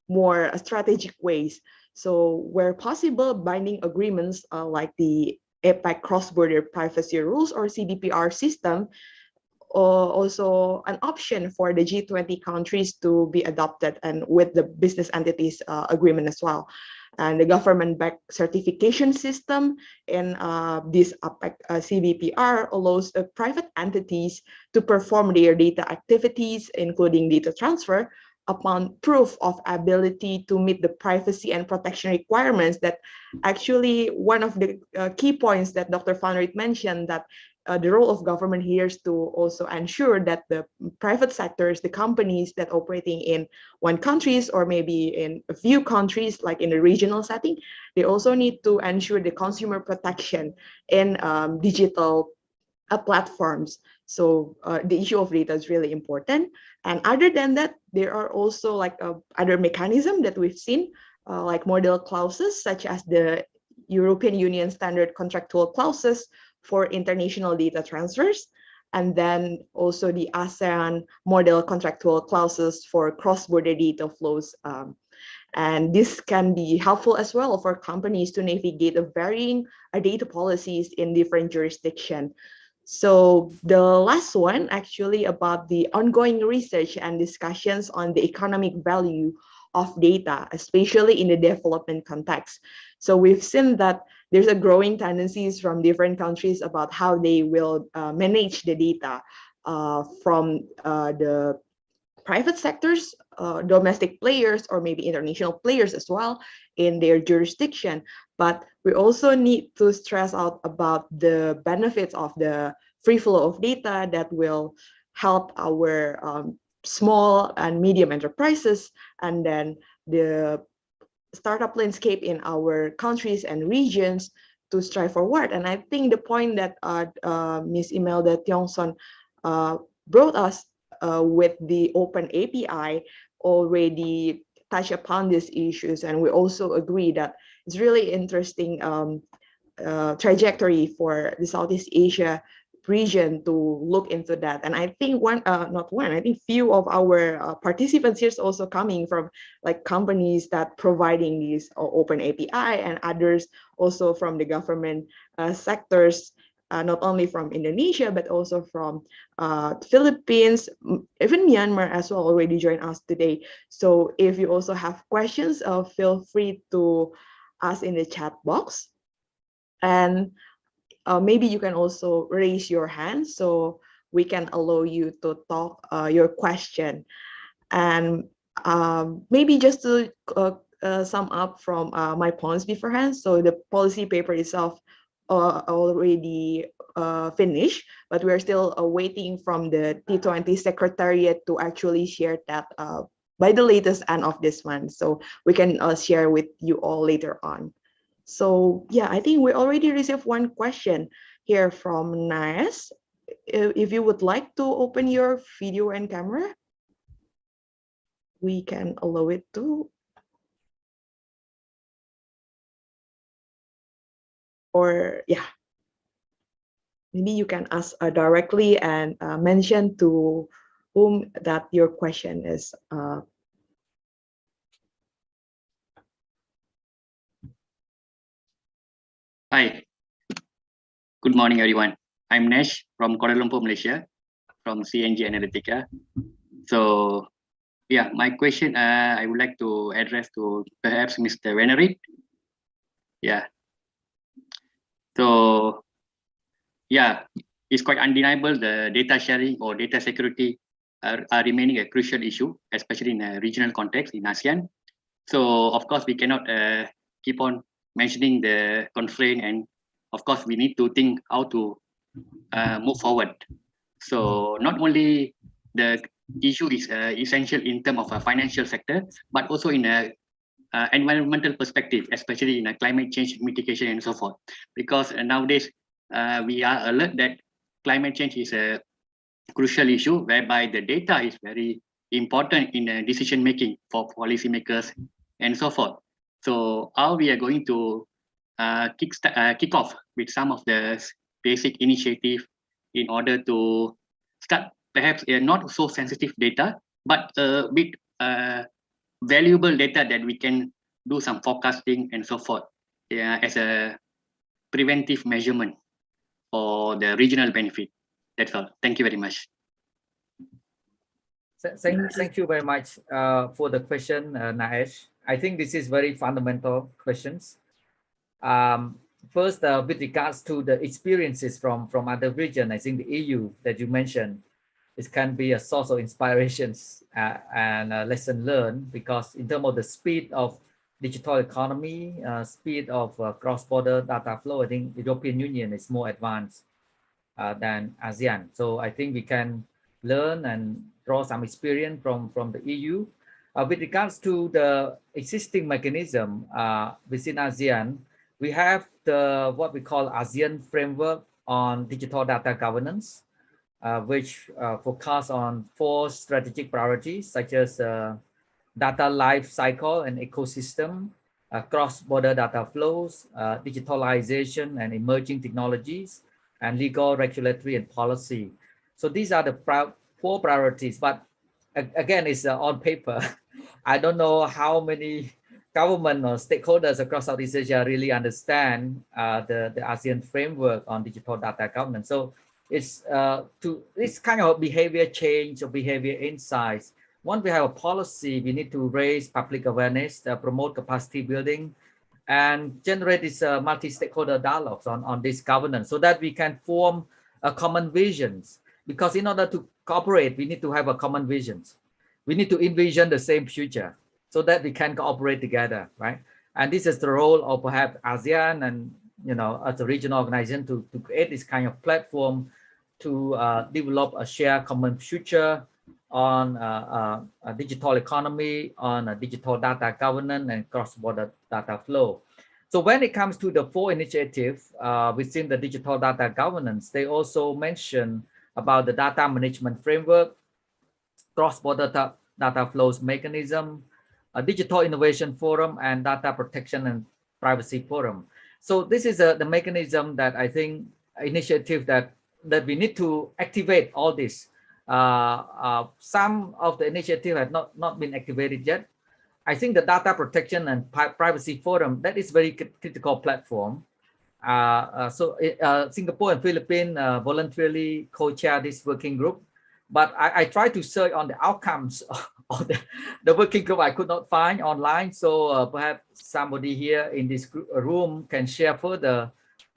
more strategic ways. So where possible, binding agreements like the APEC cross-border privacy rules or CDPR system, also an option for the G20 countries to be adopted, and with the business entities agreement as well. And the government-backed certification system in this APEC CBPR allows private entities to perform their data activities, including data transfer, upon proof of ability to meet the privacy and protection requirements. That actually one of the key points that Dr. Van Reet mentioned, that the role of government here is to also ensure that the private sectors, the companies that operating in one countries or maybe in a few countries, like in a regional setting, they also need to ensure the consumer protection in digital platforms. So the issue of data is really important. And other than that, there are also like other mechanism that we've seen, like model clauses, such as the European Union standard contractual clauses for international data transfers, and then also the ASEAN model contractual clauses for cross-border data flows. And this can be helpful as well for companies to navigate the varying data policies in different jurisdictions. So the last one actually about the ongoing research and discussions on the economic value of data, especially in the development context. So we've seen that there's a growing tendencies from different countries about how they will manage the data from the private sectors, domestic players, or maybe international players as well in their jurisdiction. But we also need to stress out about the benefits of the free flow of data that will help our small and medium enterprises, and then the startup landscape in our countries and regions to strive forward. And I think the point that Ms. Imelda Tiongson brought us with the open API already touch upon these issues, and we also agree that it's really interesting trajectory for the Southeast Asia region to look into that. And I think I think few of our participants here is also coming from like companies that providing these open API, and others also from the government sectors, not only from Indonesia, but also from Philippines, even Myanmar as well already joined us today. So if you also have questions, feel free to ask in the chat box. And maybe you can also raise your hand so we can allow you to talk your question. And maybe just to sum up from my points beforehand, so the policy paper itself already finished, but we're still waiting from the T20 Secretariat to actually share that by the latest end of this month, so we can share with you all later on. So yeah, I think we already received one question here from Naes. If you would like to open your video and camera, we can allow it to. Or yeah, maybe you can ask directly and mention to whom that your question is. Hi, good morning, everyone. I'm Nesh from Kuala Lumpur, Malaysia, from CNG Analytica. So, yeah, my question I would like to address to perhaps Mr. Van Reet. Yeah. So, yeah, it's quite undeniable the data sharing or data security are remaining a crucial issue, especially in a regional context in ASEAN. So, of course, we cannot keep on mentioning the constraint, and of course we need to think how to move forward. So not only the issue is essential in terms of a financial sector, but also in a environmental perspective, especially in a climate change mitigation and so forth. Because nowadays we are alert that climate change is a crucial issue, whereby the data is very important in decision making for policymakers and so forth. So how we are going to kick off with some of the basic initiative in order to start perhaps not so sensitive data, but with valuable data that we can do some forecasting and so forth as a preventive measurement for the regional benefit. That's all. Thank you very much. Thank you very much for the question, Naesh. I think this is very fundamental questions. First, with regards to the experiences from other region, I think the EU that you mentioned, it can be a source of inspirations and a lesson learned, because in terms of the speed of digital economy, speed of cross-border data flow, I think the European Union is more advanced than ASEAN. So I think we can learn and draw some experience from the EU. With regards to the existing mechanism within ASEAN, we have the what we call ASEAN framework on digital data governance, which focus on 4 strategic priorities, such as data life cycle and ecosystem, cross-border data flows, digitalization and emerging technologies, and legal, regulatory, and policy. So these are the 4 priorities, but again, it's on paper. I don't know how many government or stakeholders across Southeast Asia really understand the ASEAN framework on digital data governance. So it's this kind of behavior change or behavior insights. Once we have a policy, we need to raise public awareness, promote capacity building, and generate this multi-stakeholder dialogues on this governance, so that we can form a common visions. Because in order to cooperate, we need to have a common visions. We need to envision the same future so that we can cooperate together, right? And this is the role of perhaps ASEAN and, you know, as a regional organization to create this kind of platform to develop a shared common future on a digital economy, on a digital data governance and cross-border data flow. So when it comes to the 4 initiatives within the digital data governance, they also mention about the data management framework, cross-border data flows mechanism, a digital innovation forum, and data protection and privacy forum. So this is the mechanism that I think initiative that we need to activate all this. Some of the initiatives have not been activated yet. I think the data protection and privacy forum, that is very critical platform. Singapore and Philippines voluntarily co-chair this working group, but I tried to search on the outcomes of the working group. I could not find online, so perhaps somebody here in this room can share further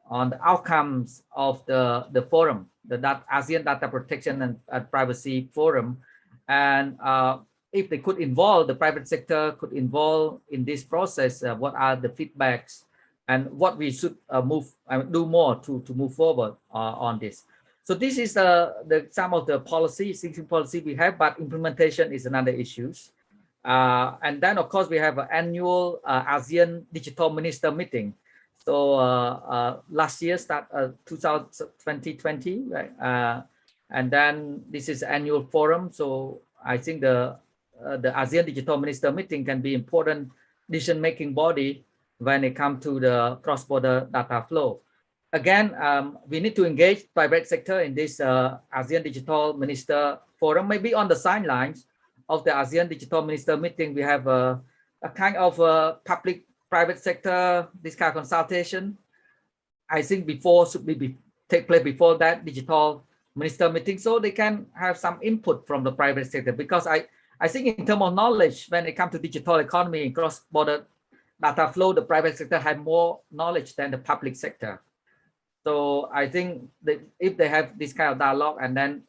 on the outcomes of the forum, the ASEAN Data Protection and Privacy Forum, and if they could involve, the private sector could involve in this process, what are the feedbacks and what we should do more to move forward on this. So this is some of the existing policy we have, but implementation is another issue. And then, of course, we have an annual ASEAN Digital Minister meeting. So last year, 2020, right? And then this is annual forum. So I think the ASEAN Digital Minister meeting can be important decision-making body when it comes to the cross-border data flow. Again, we need to engage private sector in this ASEAN Digital Minister Forum. Maybe on the sidelines of the ASEAN Digital Minister meeting, we have a kind of public-private sector, this kind of consultation. I think should take place before that Digital Minister meeting, so they can have some input from the private sector. Because I think in terms of knowledge, when it comes to digital economy and cross-border data flow, the private sector have more knowledge than the public sector. So I think that if they have this kind of dialogue and then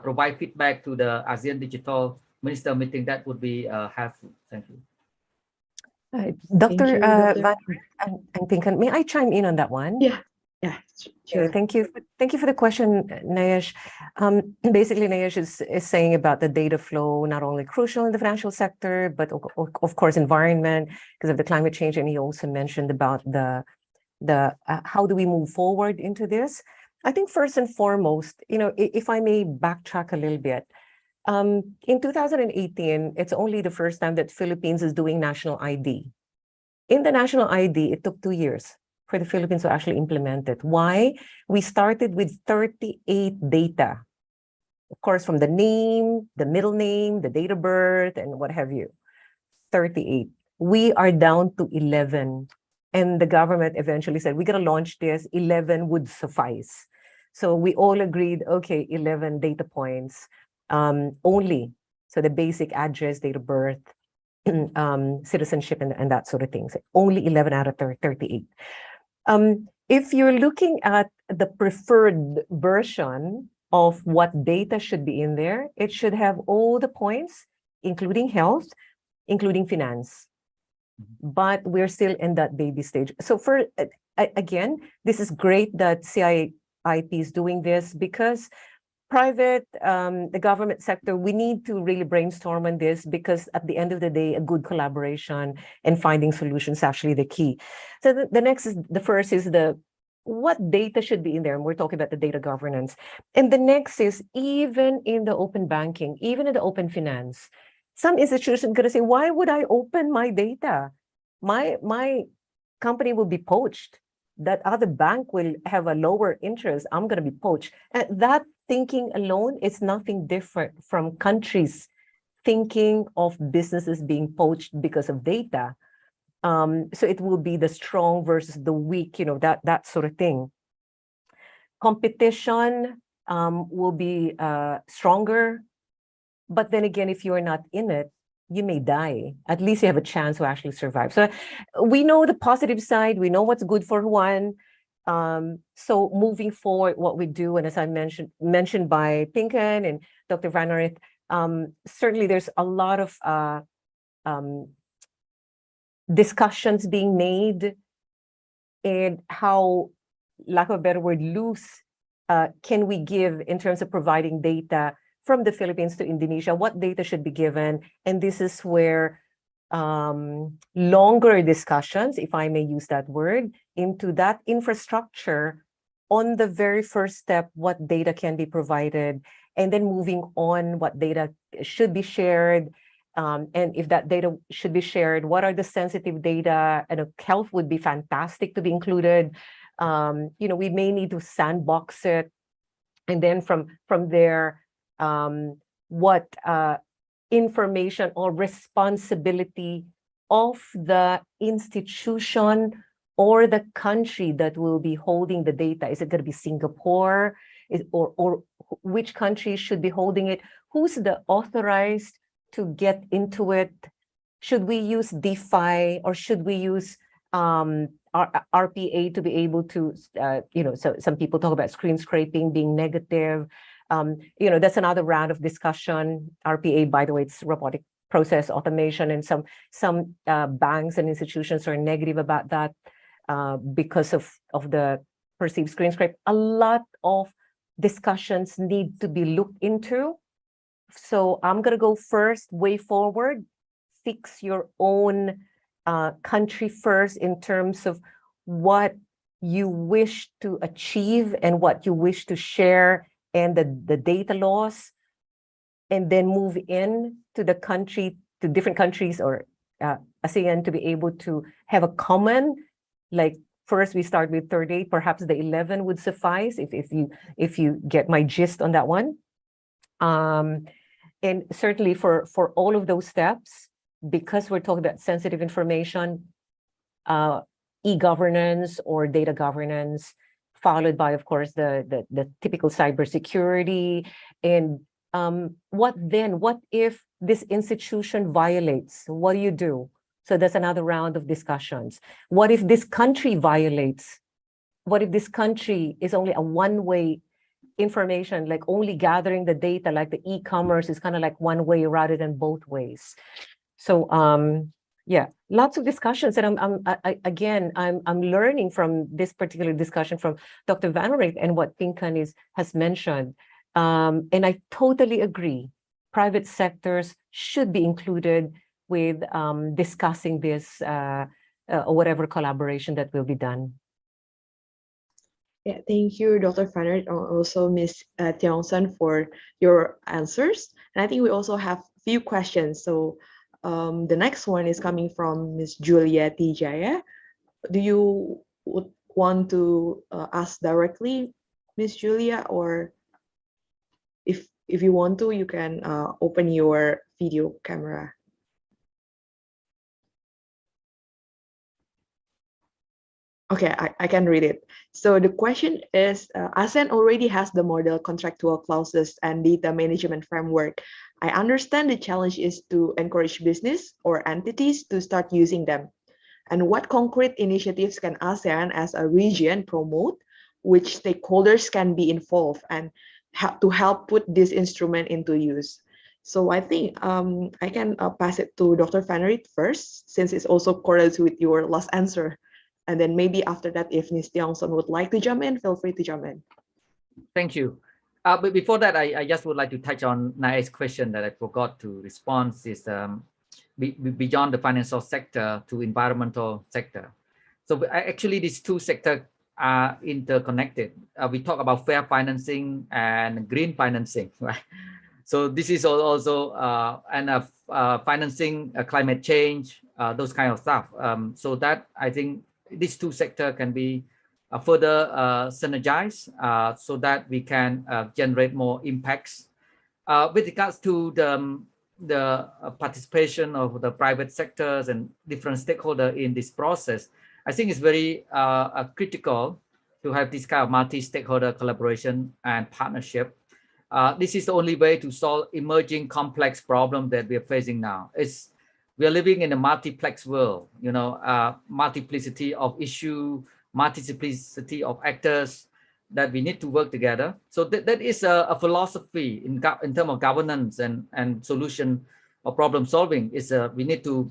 provide feedback to the ASEAN Digital Minister meeting, that would be helpful. Thank you. Dr. Dr. Van and Pinkan, may I chime in on that one? Yeah, sure. Thank you for the question, Nayesh. Basically, Nayesh is saying about the data flow, not only crucial in the financial sector, but of course, environment because of the climate change. And he also mentioned about the how do we move forward into this? I think first and foremost, if I may backtrack a little bit, in 2018, it's only the first time that Philippines is doing national ID. In the national ID, it took 2 years for the Philippines to actually implement it. Why? We started with 38 data. Of course, from the name, the middle name, the date of birth, and what have you. 38. We are down to 11. And the government eventually said, we're going to launch this. 11 would suffice. So we all agreed, okay, 11 data points only. So the basic address, date of birth, citizenship, and that sort of things. Only 11 out of 38. If you're looking at the preferred version of what data should be in there, it should have all the points, including health, including finance. But we're still in that baby stage. So again, this is great that CIP is doing this because private, the government sector, we need to really brainstorm on this because at the end of the day, a good collaboration and finding solutions is actually the key. So the first is what data should be in there, and we're talking about the data governance. And the next is even in the open banking, even in the open finance, some institutions are going to say, why would I open my data? My company will be poached. That other bank will have a lower interest. I'm going to be poached. And that thinking alone is nothing different from countries thinking of businesses being poached because of data. So it will be the strong versus the weak, that sort of thing. Competition will be stronger. But then again, if you're not in it, you may die. At least you have a chance to actually survive. So we know the positive side. We know what's good for one. So moving forward, what we do, and as I mentioned by Pinkan and Dr. Van Aert, certainly there's a lot of discussions being made and how, lack of a better word, loose can we give in terms of providing data from the Philippines to Indonesia, what data should be given. And this is where longer discussions, if I may use that word, into that infrastructure on the very first step, what data can be provided, and then moving on, what data should be shared, and if that data should be shared, what are the sensitive data? And health would be fantastic to be included. We may need to sandbox it. And then from there, what information or responsibility of the institution or the country that will be holding the data. Is it going to be Singapore? Or which country should be holding it? Who's the authorized to get into it? Should we use DeFi or should we use RPA to be able to, so some people talk about screen scraping being negative. That's another round of discussion. RPA, by the way, it's robotic process automation, and some banks and institutions are negative about that because of the perceived screen scrape. A lot of discussions need to be looked into. So I'm going to go first, way forward, fix your own country first in terms of what you wish to achieve and what you wish to share and the data laws, and then move in to the country, to different countries or ASEAN to be able to have a common, like first we start with 38, perhaps the 11 would suffice if you get my gist on that one. And certainly for all of those steps, because we're talking about sensitive information, e-governance or data governance, followed by, of course, the typical cybersecurity. And what if this institution violates? What do you do? So that's another round of discussions. What if this country violates? What if this country is only a one-way information, like only gathering the data, like the e-commerce is kind of like one way rather than both ways? So Yeah, lots of discussions, and I'm learning from this particular discussion from Dr. Van Rijk and what Pinkan has mentioned, and I totally agree. Private sectors should be included with discussing this or whatever collaboration that will be done. Yeah, thank you, Dr. Fanner, also Ms. Tiongson for your answers. And I think we also have a few questions. So the next one is coming from Ms. Julia Tijaya. Do you want to ask directly, Ms. Julia, or if you want to, you can open your video camera. Okay, I can read it. So the question is, ASEAN already has the model contractual clauses and data management framework. I understand the challenge is to encourage business or entities to start using them. And what concrete initiatives can ASEAN as a region promote, which stakeholders can be involved and to help put this instrument into use? So I think I can pass it to Dr. Fannerit first, since it's also correlates with your last answer. And then maybe after that, if Ms. Tiongson would like to jump in, feel free to jump in. Thank you. But before that, I just would like to touch on Nae's question that I forgot to respond is beyond the financial sector to environmental sector. So actually these two sectors are interconnected. We talk about fair financing and green financing, right? So this is also financing climate change, those kind of stuff. So that I think these two sectors can be further synergized so that we can generate more impacts. With regards to the participation of the private sectors and different stakeholders in this process, I think it's very critical to have this kind of multi-stakeholder collaboration and partnership. This is the only way to solve emerging complex problems that we are facing now. We are living in a multiplex world, multiplicity of issue, multiplicity of actors that we need to work together. So that is a philosophy in terms of governance and solution or problem solving. We need to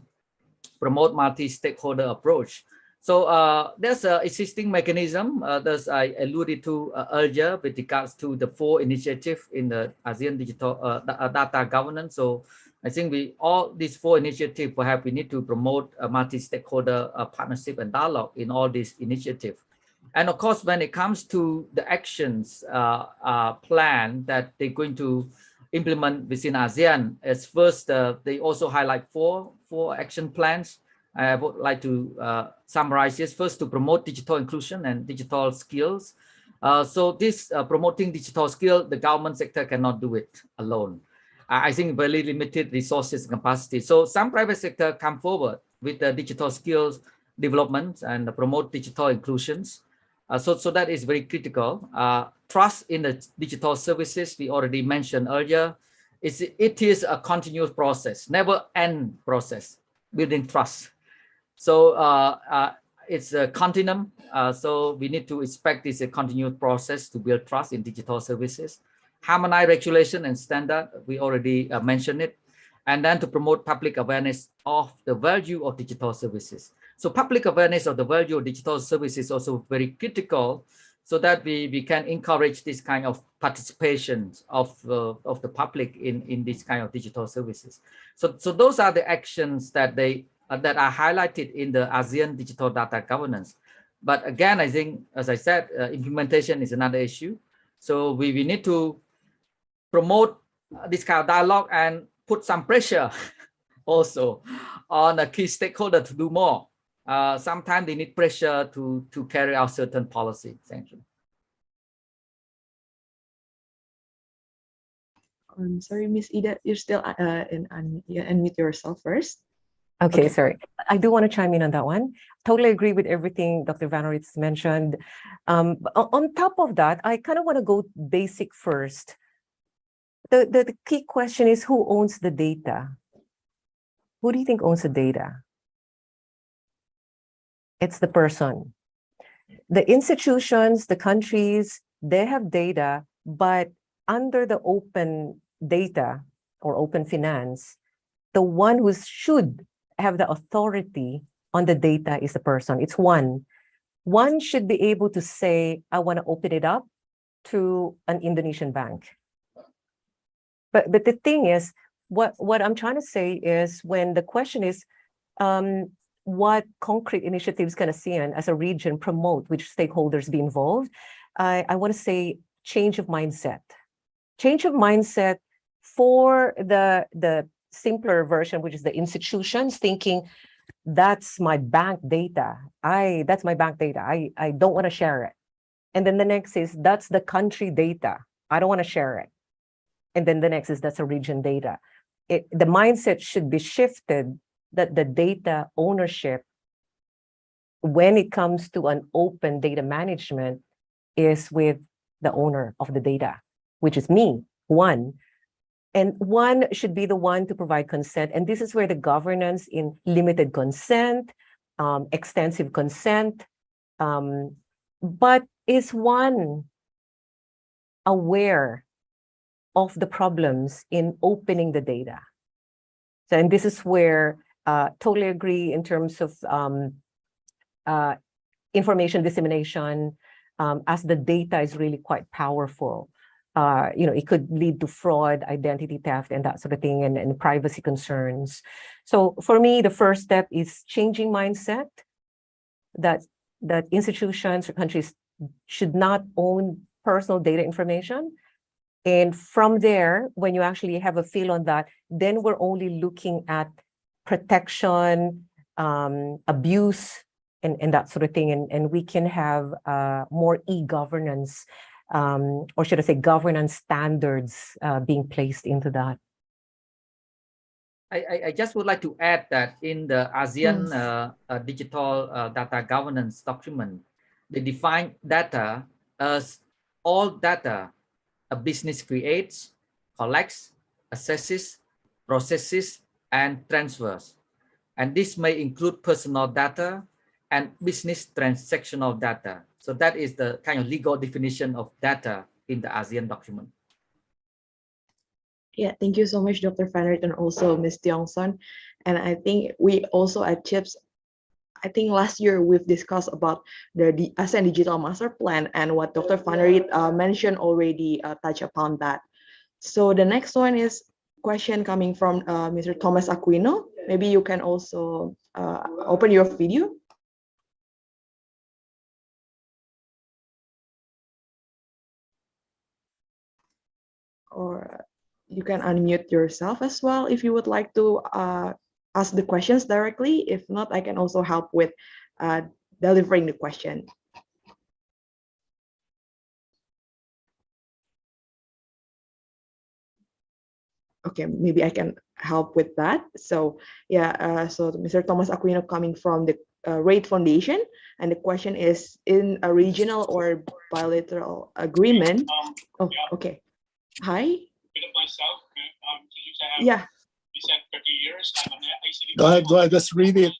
promote multi-stakeholder approach. So there's an existing mechanism that I alluded to earlier with regards to the 4 initiatives in the ASEAN digital data governance. So I think all these 4 initiatives, perhaps we need to promote a multi-stakeholder partnership and dialogue in all these initiatives. And of course, when it comes to the actions plan that they're going to implement within ASEAN, as first, they also highlight four action plans. I would like to summarize this. First, to promote digital inclusion and digital skills. So this promoting digital skill, the government sector cannot do it alone. I think very limited resources and capacity. So some private sector come forward with the digital skills development and promote digital inclusions. So that is very critical. Trust in the digital services, we already mentioned earlier, it is a continuous process, never end process, building trust. So it's a continuum. So we need to expect this a continuous process to build trust in digital services. Harmonize regulation and standard, we already mentioned it. And then to promote public awareness of the value of digital services. So public awareness of the value of digital services is also very critical so that we can encourage this kind of participation of the public in this kind of digital services. So those are the actions that are highlighted in the ASEAN digital data governance. But again, I think, as I said, implementation is another issue. So we need to promote this kind of dialogue and put some pressure also on a key stakeholder to do more. Sometimes they need pressure to carry out certain policy. Thank you. I'm sorry, Miss Ida, you're still unmute yourself first. Okay, sorry. I do want to chime in on that one. Totally agree with everything Dr. Van Rijk mentioned. On top of that, I kind of want to go basic first. The key question is, who owns the data? Who do you think owns the data? It's the person. The institutions, the countries, they have data, but under the open data or open finance, the one who should have the authority on the data is the person. It's one. One should be able to say, I want to open it up to an Indonesian bank. But the thing is, what I'm trying to say is, when the question is, what concrete initiatives can ASEAN as a region promote, which stakeholders be involved, I want to say change of mindset. Change of mindset for the simpler version, which is the institutions thinking, that's my bank data. That's my bank data. I don't want to share it. And then the next is, that's the country data. I don't want to share it. And then the next is, that's a region data. The mindset should be shifted that the data ownership, when it comes to an open data management, is with the owner of the data, which is me, one. And one should be the one to provide consent. And this is where the governance in limited consent, extensive consent, but is one aware of the problems in opening the data. So, and this is where totally agree in terms of information dissemination, as the data is really quite powerful. It could lead to fraud, identity theft, and that sort of thing, and privacy concerns. So for me, the first step is changing mindset that institutions or countries should not own personal data information. And from there, when you actually have a feel on that, then we're only looking at protection, abuse, and that sort of thing. And we can have more e-governance, or should I say governance standards being placed into that. I just would like to add that in the ASEAN digital data governance document, they define data as all data a business creates, collects, assesses, processes, and transfers. And this may include personal data and business transactional data. So that is the kind of legal definition of data in the ASEAN document. Yeah, thank you so much, Dr. Fanrit, and also Ms. Tiongson. And I think we also at CIPS, I think last year we've discussed about the ASEAN Digital Master Plan, and what Dr. Fanrit mentioned already touch upon that. So the next one is question coming from Mr. Thomas Aquino. Maybe you can also open your video. Or you can unmute yourself as well if you would like to ask the questions directly. If not, I can also help with delivering the question. Okay, maybe I can help with that. So yeah, so Mr. Thomas Aquino coming from the RATE Foundation, and the question is, in a regional or bilateral agreement. Oh, okay. Hi. Bit of myself. Yeah. 30 years. I'm an ICD. Go ahead, just read it.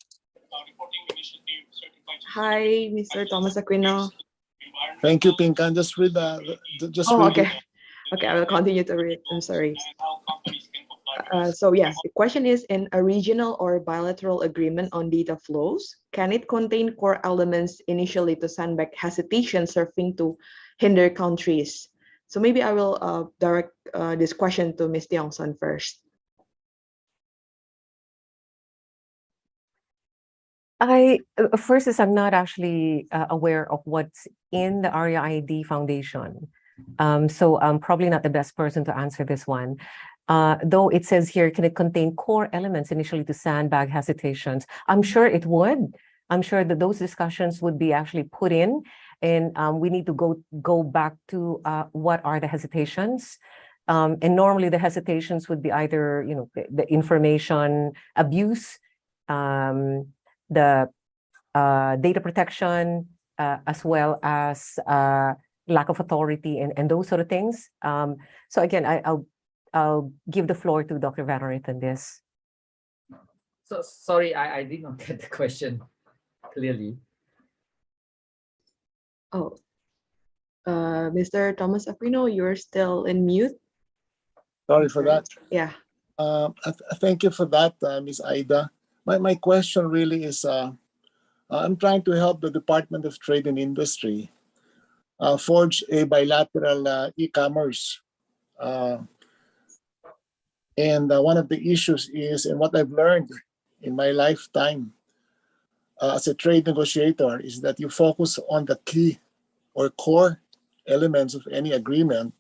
Reporting initiative certified. Hi, Mr. Thomas Aquino. Thank you, Pinkan. Just read that. Just read okay. it. Okay, I will continue to read. I'm sorry. And how companies can comply. So yeah, the question is, in a regional or bilateral agreement on data flows, can it contain core elements initially to sandbag hesitation surfing to hinder countries? So maybe I will direct this question to Ms. Tiongson first. First is, I'm not actually aware of what's in the ARIA ID Foundation. So I'm probably not the best person to answer this one. Though it says here, can it contain core elements initially to sandbag hesitations? I'm sure it would. I'm sure that those discussions would be actually put in, and we need to go back to what are the hesitations. And normally the hesitations would be either, the information abuse, the data protection, as well as lack of authority and those sort of things. So again, I'll give the floor to Dr. Van Aert on this. So sorry, I did not get the question clearly. Oh, Mr. Thomas Aquino, you're still in mute. Sorry for that. Yeah. Thank you for that, Ms. Aida. My question really is, I'm trying to help the Department of Trade and Industry forge a bilateral e-commerce. And one of the issues is, and what I've learned in my lifetime as a trade negotiator, is that you focus on the key or core elements of any agreement,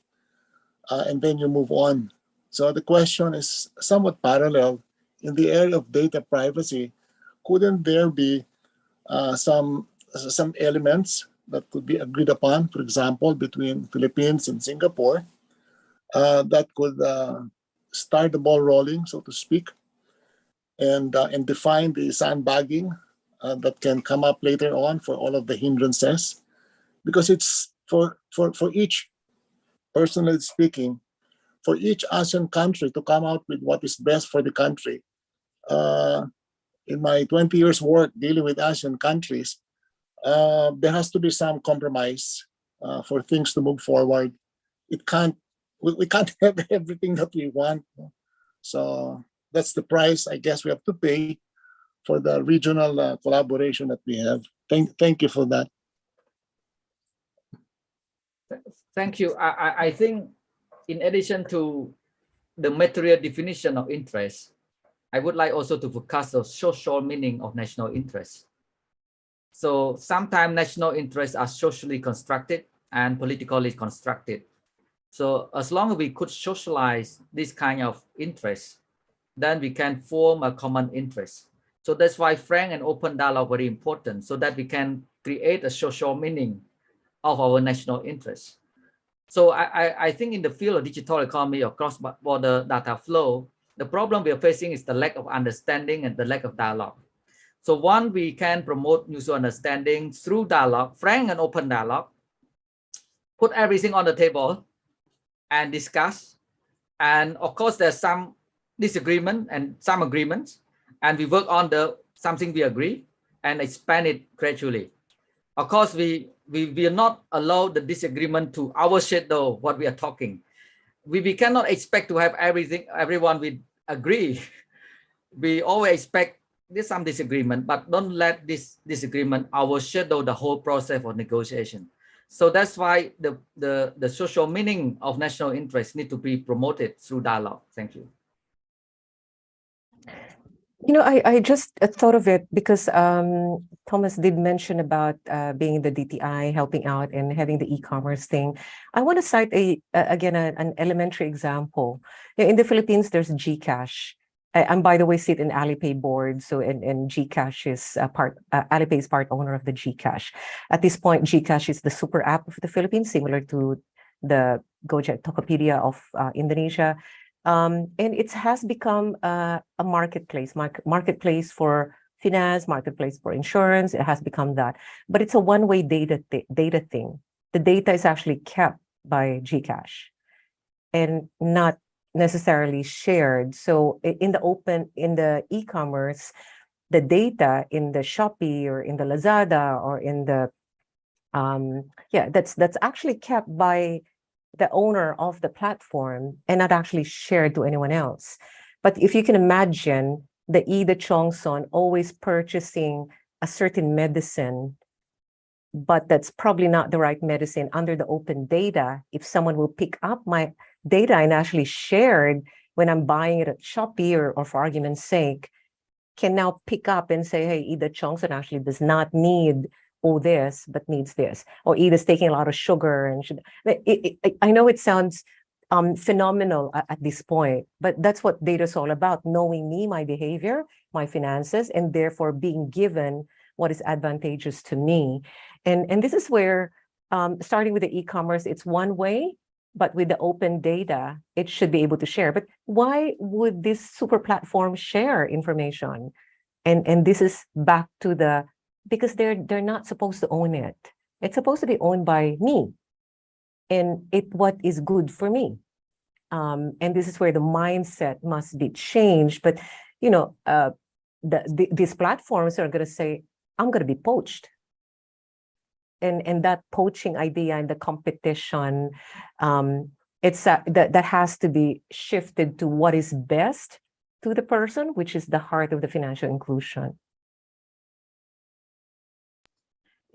and then you move on. So the question is somewhat parallel. In the area of data privacy, couldn't there be some elements that could be agreed upon, for example, between Philippines and Singapore, that could start the ball rolling, so to speak, and define the sandbagging that can come up later on for all of the hindrances? Because it's for each, personally speaking, for each ASEAN country to come out with what is best for the country. In my 20 years work dealing with ASEAN countries, there has to be some compromise for things to move forward. We can't have everything that we want. So that's the price, I guess, we have to pay for the regional collaboration that we have. Thank you for that. Thank you. I think in addition to the material definition of interest, I would like also to focus on social meaning of national interest. So sometimes national interests are socially constructed and politically constructed. So as long as we could socialize this kind of interest, then we can form a common interest. So that's why frank and open dialogue very important, so that we can create a social meaning of our national interests. So I think in the field of digital economy or cross-border data flow, the problem we are facing is the lack of understanding and the lack of dialogue. So one, we can promote mutual understanding through dialogue, frank and open dialogue, put everything on the table and discuss. And of course, there's some disagreement and some agreements, and we work on something we agree and expand it gradually. Of course, we are not allowed the disagreement to overshadow what we are talking. We cannot expect to have everyone will agree. We always expect there's some disagreement, but don't let this disagreement overshadow the whole process of negotiation. So that's why the social meaning of national interest need to be promoted through dialogue. Thank you. You know, I just thought of it because Thomas did mention about being in the DTI, helping out and having the e-commerce thing. I want to cite again an elementary example. In the Philippines, there's GCash. And by the way, sit in Alipay board. So and GCash is Alipay is part owner of the GCash. At this point, GCash is the super app of the Philippines, similar to the Gojek Tokopedia of Indonesia. And it has become a marketplace for finance, marketplace for insurance. It has become that, but it's a one-way data thing. The data is actually kept by GCash and not necessarily shared. So in the e-commerce, the data in the Shopee or in the Lazada or in the that's actually kept by the owner of the platform and not actually shared to anyone else. But if you can imagine the Ida Chongson always purchasing a certain medicine, but that's probably not the right medicine under the open data, if someone will pick up my data and actually shared when I'm buying it at Shopee or for argument's sake, can now pick up and say, hey, Ida Chongson actually does not need this, but needs this, or Ida's taking a lot of sugar and should. I know it sounds phenomenal at this point, but that's what data is all about: knowing me, my behavior, my finances, and therefore being given what is advantageous to me. And this is where, starting with the e-commerce, it's one way, but with the open data, it should be able to share. But why would this super platform share information? And this is back to because they're not supposed to own it. It's supposed to be owned by me and what is good for me. And this is where the mindset must be changed. But, you know, these platforms are going to say, I'm going to be poached. And that poaching idea and the competition, that has to be shifted to what is best to the person, which is the heart of the financial inclusion.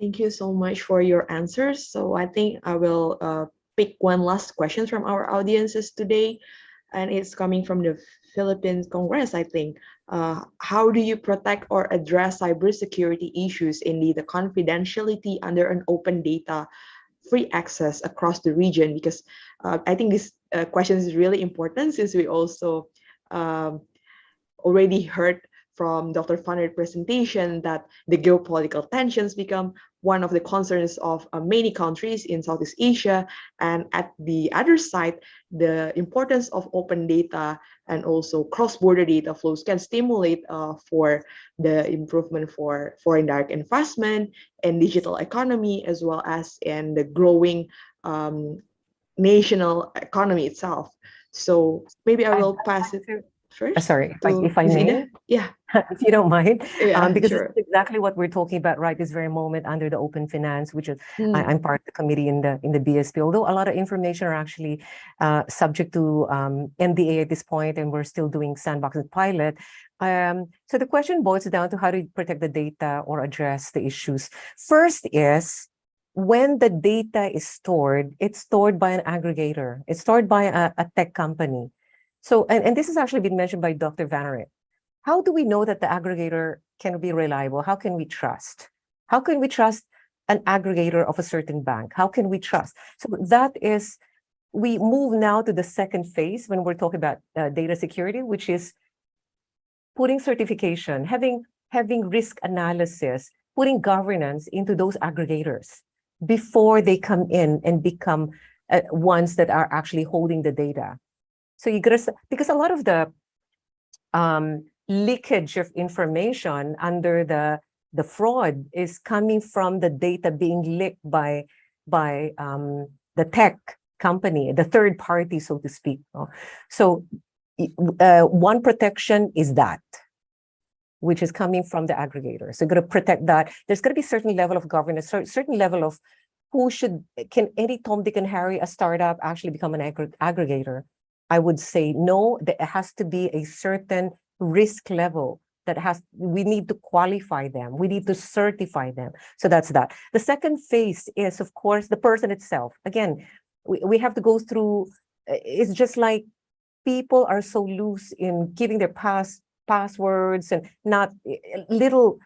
Thank you so much for your answers. So I think I will pick one last question from our audiences today, and it's coming from the Philippines Congress, I think. How do you protect or address cybersecurity issues in the confidentiality under an open data free access across the region? Because I think this question is really important, since we also already heard from Dr. Fanner's presentation that the geopolitical tensions become one of the concerns of many countries in Southeast Asia. And at the other side, the importance of open data and also cross-border data flows can stimulate for the improvement for foreign direct investment and digital economy, as well as in the growing national economy itself. So maybe I will pass it first. Sorry, if I may. Yeah. If you don't mind. Yeah, because sure. it's exactly what we're talking about right this very moment under the open finance, which is I'm part of the committee in the BSP, although a lot of information are actually subject to NDA at this point, and we're still doing sandbox and pilot. So the question boils down to how to protect the data or address the issues. First is, when the data is stored, it's stored by an aggregator. It's stored by a tech company. So, and this has actually been mentioned by Dr. Vannerit. How do we know that the aggregator can be reliable? How can we trust? How can we trust an aggregator of a certain bank? How can we trust? So that is, we move now to the second phase when we're talking about data security, which is putting certification, having risk analysis, putting governance into those aggregators before they come in and become ones that are actually holding the data. So you gotta, because a lot of the leakage of information under the fraud is coming from the data being leaked by the tech company, the third party, so to speak. So one protection is that, which is coming from the aggregator. So you're going to protect that. There's going to be a certain level of governance, certain level of can any Tom, Dick, and Harry, a startup, actually become an aggregator? I would say no, there has to be a certain risk level we need to qualify them. We need to certify them. So that's that. The second phase is, of course, the person itself. Again, we have to go through, it's just like people are so loose in giving their passwords and not little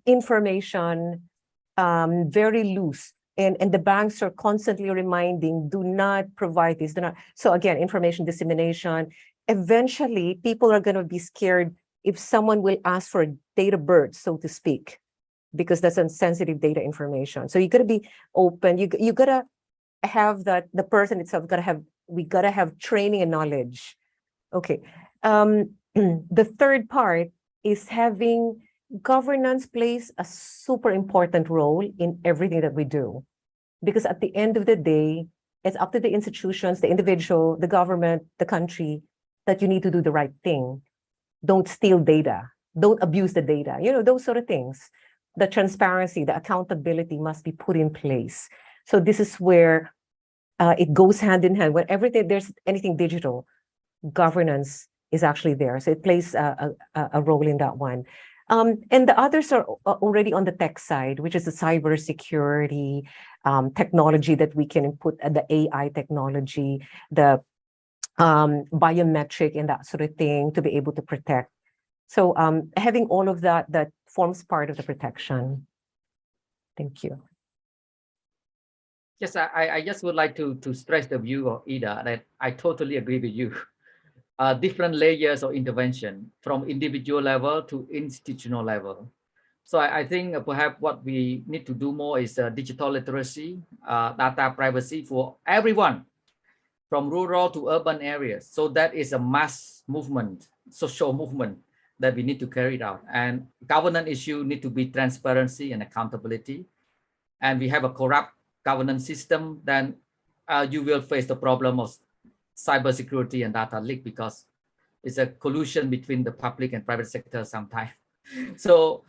information, very loose. And the banks are constantly reminding, do not provide this, do not. So again, information dissemination. Eventually, people are going to be scared if someone will ask for a date of birth, so to speak, because that's sensitive data information. So you got to be open. You got to have that, the person itself we got to have training and knowledge. Okay. The third part is having governance plays a super important role in everything that we do. Because at the end of the day, it's up to the institutions, the individual, the government, the country, that you need to do the right thing. Don't steal data. Don't abuse the data. You know, those sort of things. The transparency, the accountability must be put in place. So this is where it goes hand in hand. When there's anything digital, governance is actually there. So it plays a role in that one. And the others are already on the tech side, which is the cybersecurity technology that we can input, the AI technology, the biometric and that sort of thing to be able to protect. So having all of that forms part of the protection. Thank you. Yes, I just would like to stress the view of Ida that I totally agree with you. Different layers of intervention from individual level to institutional level. So I think perhaps what we need to do more is digital literacy, data privacy for everyone, from rural to urban areas. So that is a mass movement, social movement that we need to carry out. And governance issue need to be transparency and accountability. And we have a corrupt governance system, then you will face the problem of cybersecurity and data leak, because it's a collusion between the public and private sector sometimes. So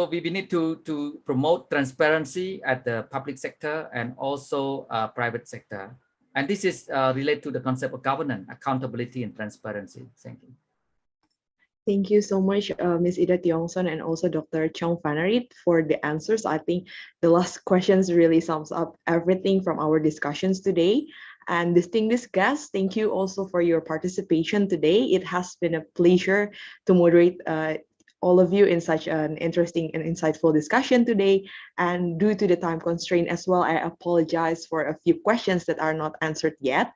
we need to promote transparency at the public sector and also private sector. And this is related to the concept of governance, accountability, and transparency. Thank you. Thank you so much, Ms. Ida Tiongson and also Dr. Chong Fanarit for the answers. I think the last questions really sums up everything from our discussions today. And distinguished guests, thank you also for your participation today. It has been a pleasure to moderate all of you in such an interesting and insightful discussion today. And due to the time constraint as well, I apologize for a few questions that are not answered yet.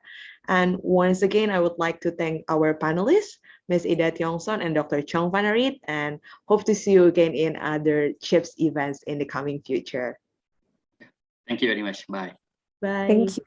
And once again, I would like to thank our panelists, Ms. Ida Tiongson and Dr. Chong Fanarit, and hope to see you again in other CIPS events in the coming future. Thank you very much. Bye. Bye. Thank you.